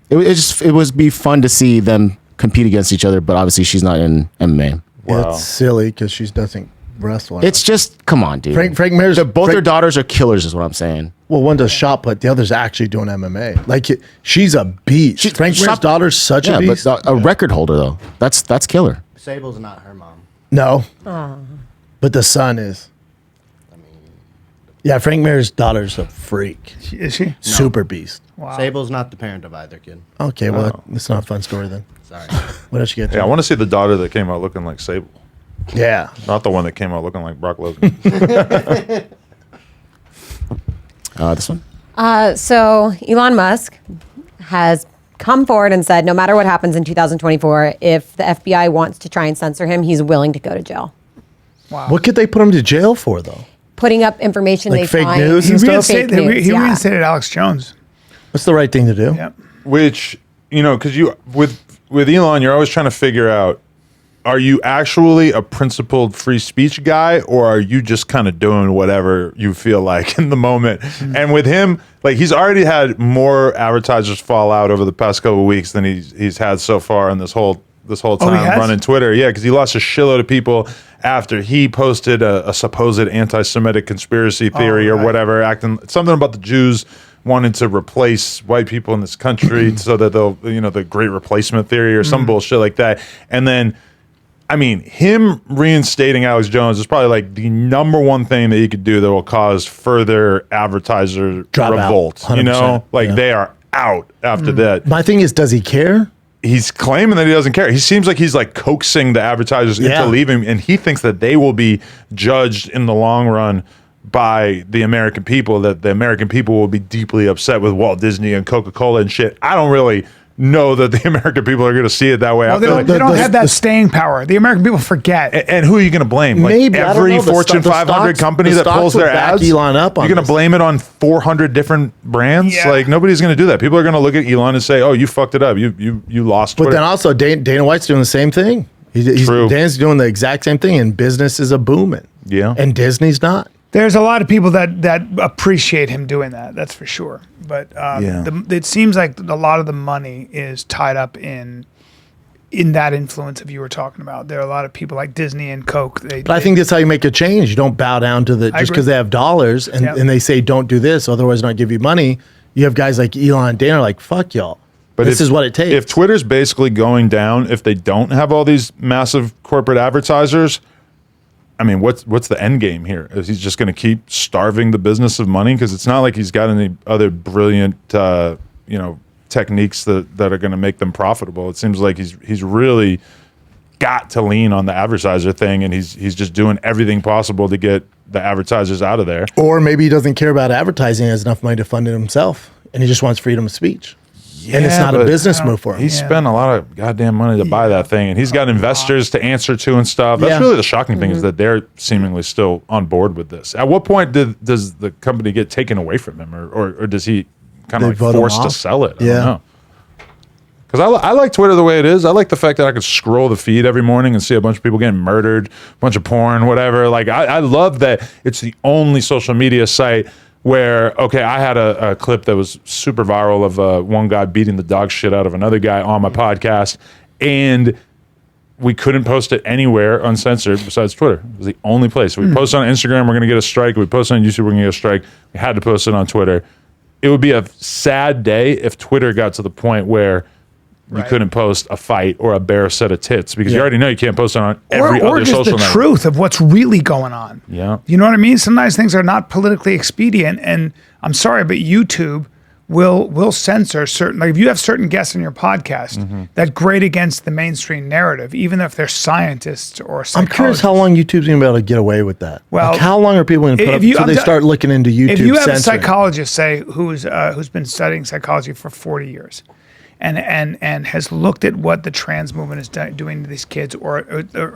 it would be fun to see them compete against each other. But obviously she's not in MMA. Yeah, Wow. it's silly because she doesn't wrestle. It's just come on, dude. Frank Mir's Both their daughters are killers, is what I'm saying. Well, one does shot put, the other's actually doing MMA. Like she's a beast. Frank Mir's shot- daughter's such a Yeah, beast. but a record holder though, that's killer. Sable's not her mom. No, but the son is. Yeah, Frank Mir's daughter's a freak. Is she? Super beast. Wow. Sable's not the parent of either kid. Okay, well, it's not a fun story then. Sorry. What else you get? Yeah, I want to see the daughter that came out looking like Sable, Yeah. not the one that came out looking like Brock Lesnar. This one. So Elon Musk has come forward and said no matter what happens in 2024, if the FBI wants to try and censor him, he's willing to go to jail. What could they put him to jail for, though? Putting up information Like they fake find. news He and stuff? reinstated, Fake news, he yeah. reinstated Alex Jones. What's the right thing to do? Yep. Which, you know, because you with Elon, you're always trying to figure out, are you actually a principled free speech guy, or are you just kind of doing whatever you feel like in the moment? And with him, like, he's already had more advertisers fall out over the past couple of weeks than he's had so far in this whole time has? running Twitter. Yeah, because he lost a shitload of people after he posted a supposed anti-Semitic conspiracy theory or right. whatever, acting something about the Jews wanting to replace white people in this country so that they'll, you know, the great replacement theory or some bullshit like that. And then, I mean, him reinstating Alex Jones is probably like the number one thing that he could do that will cause further advertiser Drop out, revolt. You know, 100%, like yeah. they are out after that. My thing is, does he care? He's claiming that he doesn't care. He seems like he's like coaxing the advertisers Yeah. into leaving, and he thinks that they will be judged in the long run by the American people, that the American people will be deeply upset with Walt Disney and Coca-Cola and shit. I don't really know that the American people are going to see it that way. Well, I feel they like don't have that staying power. The American people forget. and who are you going to blame? Like Maybe, I don't every know. The Fortune stock- 500 company the that stocks pulls would their back ads. Elon up on You're going this. to blame it on 400 different brands? Yeah. Like nobody's going to do that. People are going to look at Elon and say, "Oh, you fucked it up. You lost." But Twitter." then also Dana White's doing the same thing. True. Dana's doing the exact same thing, and business is booming. Yeah. And Disney's not. There's a lot of people that appreciate him doing that. That's for sure. But it seems like a lot of the money is tied up in that influence of you were talking about. There are a lot of people like Disney and Coke. But I think that's how you make a change. You don't bow down to just agree. because they have dollars and they say don't do this, otherwise not give you money. You have guys like Elon and Dana are like, fuck y'all. But this is what it takes. If Twitter's basically going down, if they don't have all these massive corporate advertisers, I mean, what's the end game here? Is he just going to keep starving the business of money? Because it's not like he's got any other brilliant, techniques that are going to make them profitable. It seems like he's really got to lean on the advertiser thing, and he's just doing everything possible to get the advertisers out of there. Or maybe he doesn't care about advertising, has enough money to fund it himself, and he just wants freedom of speech. And it's not a business move for him. He spent a lot of goddamn money to buy that thing, and he's got investors to answer to and stuff. That's really the shocking thing is that they're seemingly still on board with this. At what point does the company get taken away from him, or does he kind of like vote him forced to off? sell it? I Yeah. don't know. Because I like Twitter the way it is. I like the fact that I could scroll the feed every morning and see a bunch of people getting murdered, a bunch of porn, whatever. Like I love that it's the only social media site where, okay, I had a clip that was super viral of one guy beating the dog shit out of another guy on my podcast, and we couldn't post it anywhere uncensored besides Twitter. It was the only place. If we post it on Instagram, we're going to get a strike. If we post it on YouTube, we're going to get a strike. We had to post it on Twitter. It would be a sad day if Twitter got to the point where you couldn't post a fight or a bare set of tits, because you already know you can't post it on every or other just social the network. truth of what's really going on. Yeah. You know what I mean? Sometimes things are not politically expedient, and I'm sorry, but YouTube will censor certain, like if you have certain guests on your podcast that grade against the mainstream narrative, even if they're scientists or psychologists. I'm curious how long YouTube's going to be able to get away with that. Well, like how long are people going to put up until they start looking into YouTube If you have a censoring? psychologist, say, who's been studying psychology for 40 years, and has looked at what the trans movement is doing to these kids, or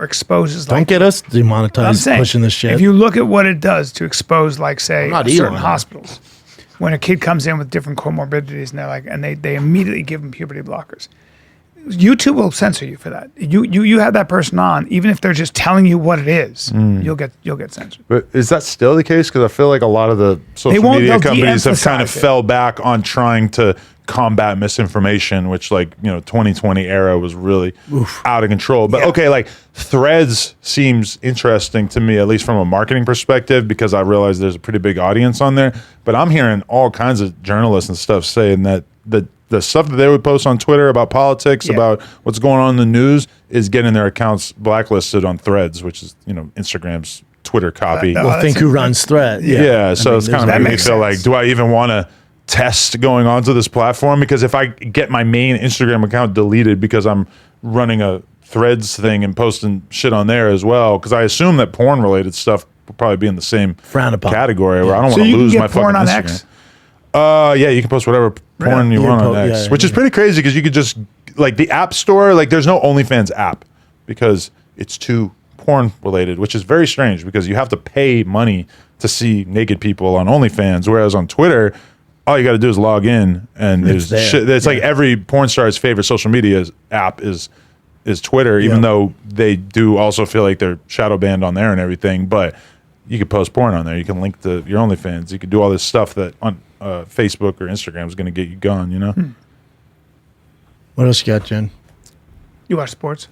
exposes, Don't like, get us I'm demonetized saying, pushing this shit. if you look at what it does to expose, like, say, not certain Elon. hospitals, when a kid comes in with different comorbidities, and they're like, and they immediately give them puberty blockers. YouTube will censor you for that. You have that person on, even if they're just telling you what it is, you'll get censored. But is that still the case? Because I feel like a lot of the social media they'll companies have kind of de-emphasize it. fell back on trying to combat misinformation, which 2020 era was really out of control. But okay, like Threads seems interesting to me, at least from a marketing perspective, because I realize there's a pretty big audience on there. But I'm hearing all kinds of journalists and stuff saying that the stuff that they would post on Twitter about politics, about what's going on in the news, is getting their accounts blacklisted on Threads, which is Instagram's Twitter copy. well, think who runs Thread. Yeah, so it's kind of that making me makes feel sense. like, do I even want to test going onto this platform? Because if I get my main Instagram account deleted because I'm running a Threads thing and posting shit on there as well, because I assume that porn related stuff will probably be in the same Frowned upon. category where I don't So want you to can lose get my porn fucking on Instagram. X? Yeah, you can post whatever porn you You want can on X, yeah, which is pretty crazy because you could just, like, the App Store, like, there's no OnlyFans app because it's too porn related, which is very strange because you have to pay money to see naked people on OnlyFans, whereas on Twitter, all you got to do is log in and there's there. shit. It's like every porn star's favorite social media app is Twitter, even though they do also feel like they're shadow banned on there and everything. But you could post porn on there. You can link to your OnlyFans. You could do all this stuff that on Facebook or Instagram is going to get you gone. You know? What else you got, Jen? You watch sports?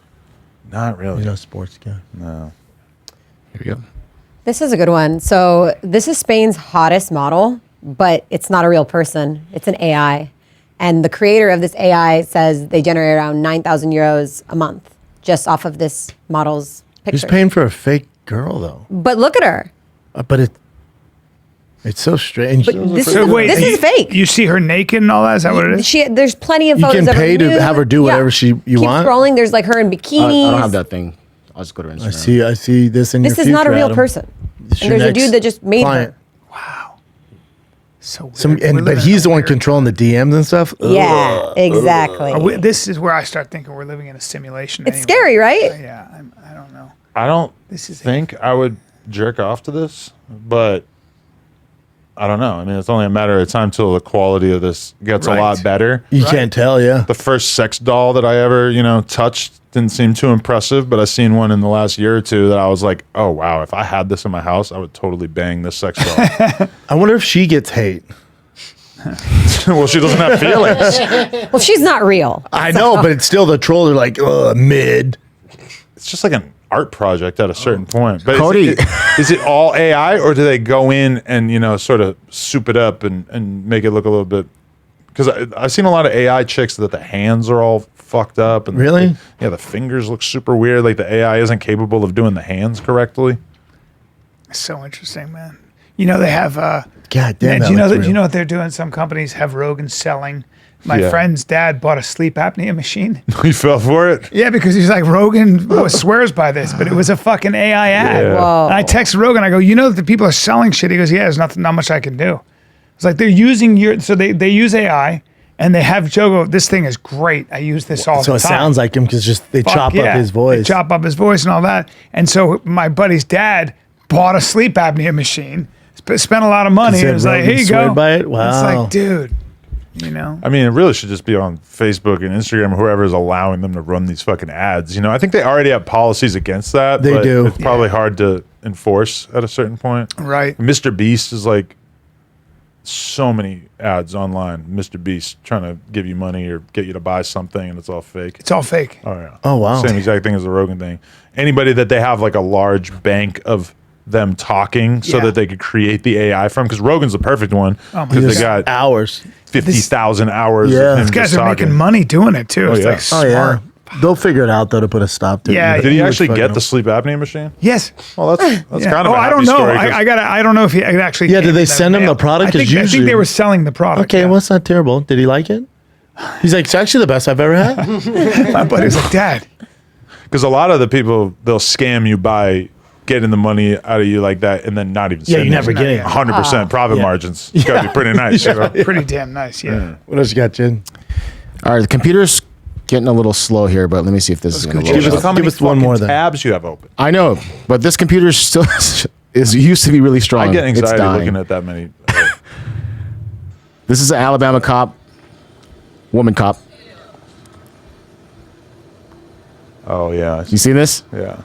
Not really. You're not a sports guy. No. Here we go. This is a good one. So this is Spain's hottest model, but it's not a real person. It's an AI. And the creator of this AI says they generate around 9,000 euros a month just off of this model's picture. Who's paying for a fake girl, though? But look at her. But it's so strange. But this is, So wait, this is fake. You see her naked and all that? Is that what it is? There's plenty of You photos can of her pay to nude. have her do whatever you Keep want? scrolling. There's like her in bikinis. I don't have that thing. I'll just go to Instagram. I see this in This your is not a future, real Adam. person. It's And your there's a next dude that just made client. her. So weird. We're but living he's in the a one weird- controlling the DMs and stuff. Yeah, exactly. This is where I start thinking we're living in a simulation. It's anyway. scary, right? Yeah, I don't know. I don't This is think I would jerk off to this, but I don't know. I mean, it's only a matter of time till the quality of this gets a Right. lot better. You can't tell, yeah. The first sex doll that I ever, touched didn't seem too impressive, but I seen one in the last year or two that I was like, oh wow, if I had this in my house, I would totally bang this sex doll. I wonder if she gets hate. Well, she doesn't have feelings. Well, she's not real. I know, but it's still the trolls are like, mid. It's just like an art project at a certain point. But Cody. is it all AI, or do they go in and sort of soup it up and make it look a little bit? Because I've seen a lot of AI chicks that the hands are all fucked up. And Really? the fingers look super weird. Like the AI isn't capable of doing the hands correctly. so interesting, man. They have. God damn, do you know looks that? real. You know what they're doing? Some companies have Rogan selling. My Yeah. friend's dad bought a sleep apnea machine. You fell for it? Yeah, because he's like, Rogan swears by this, but it was a fucking AI ad. Yeah. Whoa. And I text Rogan, I go, that the people are selling shit? He goes, yeah, there's not much I can do. It's like they're using they use AI and they have Joe go, this thing is great. I use this all So the it time. sounds like him because just they Fuck chop yeah. up his voice. They chop up his voice and all that. And so my buddy's dad bought a sleep apnea machine, spent a lot of money. Is it And was like, Rogan here you swear go. by it? It's Wow. like, dude, I mean, it really should just be on Facebook and Instagram, or whoever is allowing them to run these fucking ads. I think they already have policies against that. They but do. It's probably hard to enforce at a certain point. Right. Mr. Beast is like so many ads online. Mr. Beast trying to give you money or get you to buy something, and it's all fake. It's all fake. Oh yeah. Oh, wow. Same exact thing as the Rogan thing. Anybody that they have like a large bank of them talking so Yeah. that they could create the AI from, because Rogan's the perfect one my because they Just got hours. 50,000 hours. Yeah. of him These guys just are making talking. money doing it too. Oh, It's yeah. like Oh, smart. yeah. They'll figure it out, though, to put a stop to it. Yeah. Did he was actually fucking get up. the sleep apnea machine? Yes. Well, that's Yeah. kind of. Oh, a I don't happy know. story 'cause- I don't know if he actually. Yeah, came did they in the send him the mail. product? I 'Cause think they usually- were selling the product. Okay, yeah. well, it's not terrible. Did he like it? He's like, it's actually the best I've ever had. My buddy's like, Dad. Because a lot of the people, they'll scam you by getting the money out of you like that, and then not even. Yeah, you sending never it. get it. 100% profit Yeah. margins. It's got to be pretty nice. Pretty damn nice. Yeah. What else you got, Jen? All right, the computer's getting a little slow here, but let me see if this is going to Give load us- up. How many us one fucking more then. tabs you have open? I know, but this computer still is used to be really strong. I get It's anxiety dying. looking at that many. This is an Alabama cop, woman cop. Oh yeah, You see this? yeah.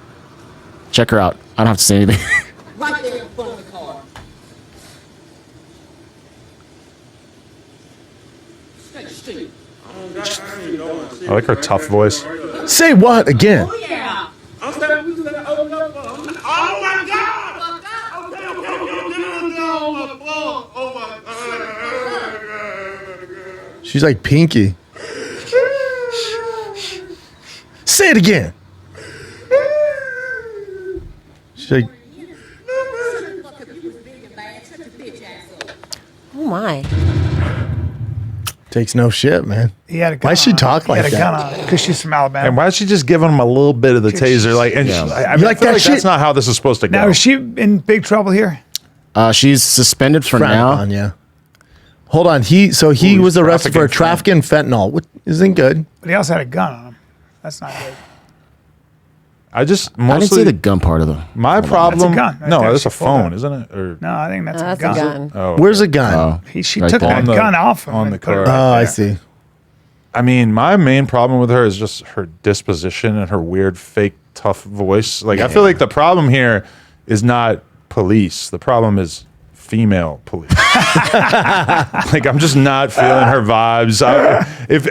Check her out. I don't have to say anything. Right there in front of the car. Stay still. I like her tough voice. Say what again? Yeah. I'm standing, we just open up. Oh my God! Oh my God! She's like Pinky. Say it again. She's like, Oh my. takes no shit, man. He had a gun. Why she on talk him. like He had a that? gun on because she's from Alabama. And why is she just giving him a little bit of the taser? Like, and Yeah. I You like feel that like shit? that's not how this is supposed to go. Now is she in big trouble here? She's suspended for Frowned now. upon, yeah. Hold on. He Ooh, was arrested for trafficking trafficking fentanyl, which isn't good. But he also had a gun on him. That's not good. I just I didn't mostly see the gun part of the. my problem. gun right no, there. that's a She pulled phone, out. isn't it? Or No, I think that's, That's a a gun. gun. oh, Where's the gun? Oh, She Right took there. that On the- gun off him on and the put it car. right Oh, I there. see. I mean, my main problem with her is just her disposition and her weird, fake, tough voice. Like, I feel like the problem here is not police. The problem is female police. Like, I'm just not feeling her vibes.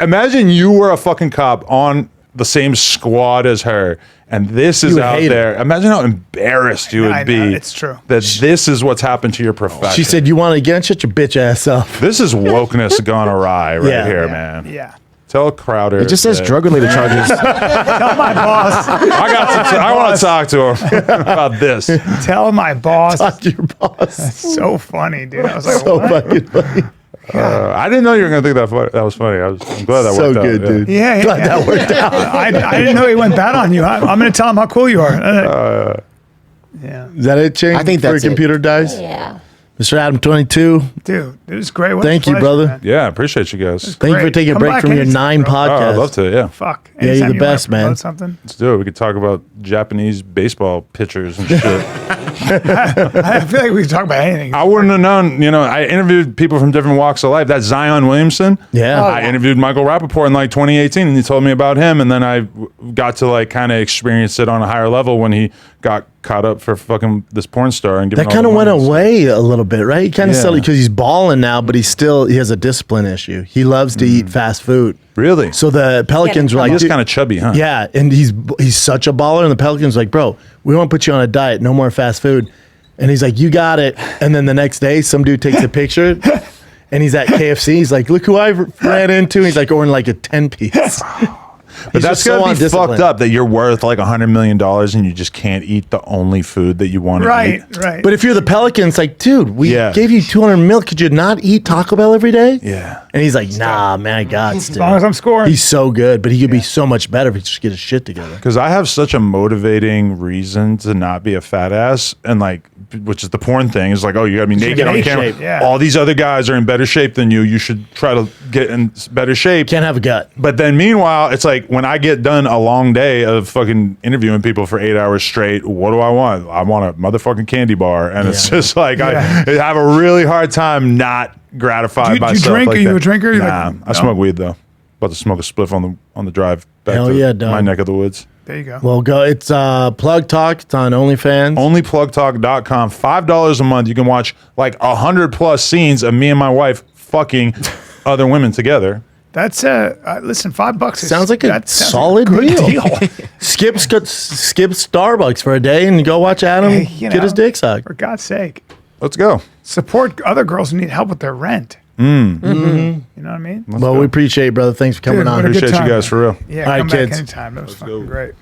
Imagine you were a fucking cop on the same squad as her, and this is would out hate there. Imagine how embarrassed you would I be. know, it's true. That this is what's happened to your profession. She said, "You want to get shut your bitch ass up." "This is wokeness gone awry right Yeah. here, Yeah. man." Yeah. Tell Crowder. It just says that- drug-related charges. Tell my boss. I want to talk to him about this. Tell my boss. Talk to your boss. So funny, dude. I was like, So what? fucking funny. I didn't know you were going to think that was funny. I'm glad that So worked good, out. dude. Yeah, Glad that worked out. I didn't know he went bad on you. I'm going to tell him how cool you are. Yeah. Is that it, Ching? I think Before that's your it. computer dies. Yeah. Mr. Adam22. Dude, it was great. What a Thank you, pleasure, brother. man. Yeah, I appreciate you guys. Thank you for Great. taking a Come break back from your anytime, 9 bro. Oh, podcasts. I'd love to, yeah. Fuck. Yeah, you're Anytime the you wanna best, man. promote Something. Let's do it. We could talk about Japanese baseball pitchers and shit. I feel like we can talk about anything. I wouldn't have known, I interviewed people from different walks of life. That Zion Williamson. Yeah. I interviewed Michael Rappaport in like 2018 and he told me about him. And then I got to like kind of experience it on a higher level when he got caught up for fucking this porn star and That kind of went away a little bit, right? He kind of settled because he's balling now, but he has a discipline issue. He loves to eat fast food. Really? So the Pelicans were like, He's kind of chubby, huh? yeah, and he's such a baller. And the Pelicans were like, bro, we want to put you on a diet, no more fast food. And he's like, you got it. And then the next day, some dude takes a picture, and he's at KFC. He's like, look who I ran into. He's like ordering like a 10-piece. But that's gotta be fucked up that you're worth like $100 million and you just can't eat the only food that you want to eat. Right. But if you're the Pelicans, like, dude, we Yeah. gave you 200 mil. Could you not eat Taco Bell every day? Yeah. And he's like, nah, man, I got to. As long as I'm scoring. He's so good, but he could be so much better if he just get his shit together. Because I have such a motivating reason to not be a fat ass, and like, which is the porn thing. Is like, oh, you gotta be naked on make camera. shape, yeah. All these other guys are in better shape than you. You should try to get in better shape. Can't have a gut. But then meanwhile, it's like when I get done a long day of fucking interviewing people for 8 hours straight, what do I want? I want a motherfucking candy bar. And it's just like, I have a really hard time not gratified by Do you stuff drink? like Are you that. a drinker? You're Nah, like, I smoke weed though. About to smoke a spliff on the drive back Hell to yeah, dog. my neck of the woods. There you go. Well, go. It's Plug Talk. It's on OnlyFans. Onlyplugtalk.com. $5 a month. You can watch like 100+ scenes of me and my wife fucking other women together. That's listen, $5 is, Sounds like a solid good deal. skip Starbucks for a day and go watch Adam get his dick sucked. For God's sake. Let's go. Support other girls who need help with their rent. Mm-hmm. You know what I mean? Well, we appreciate it, brother. Thanks for coming Dude, on. what a good Appreciate you time, guys for real. Yeah, All right, come back kids. anytime. That was fucking great.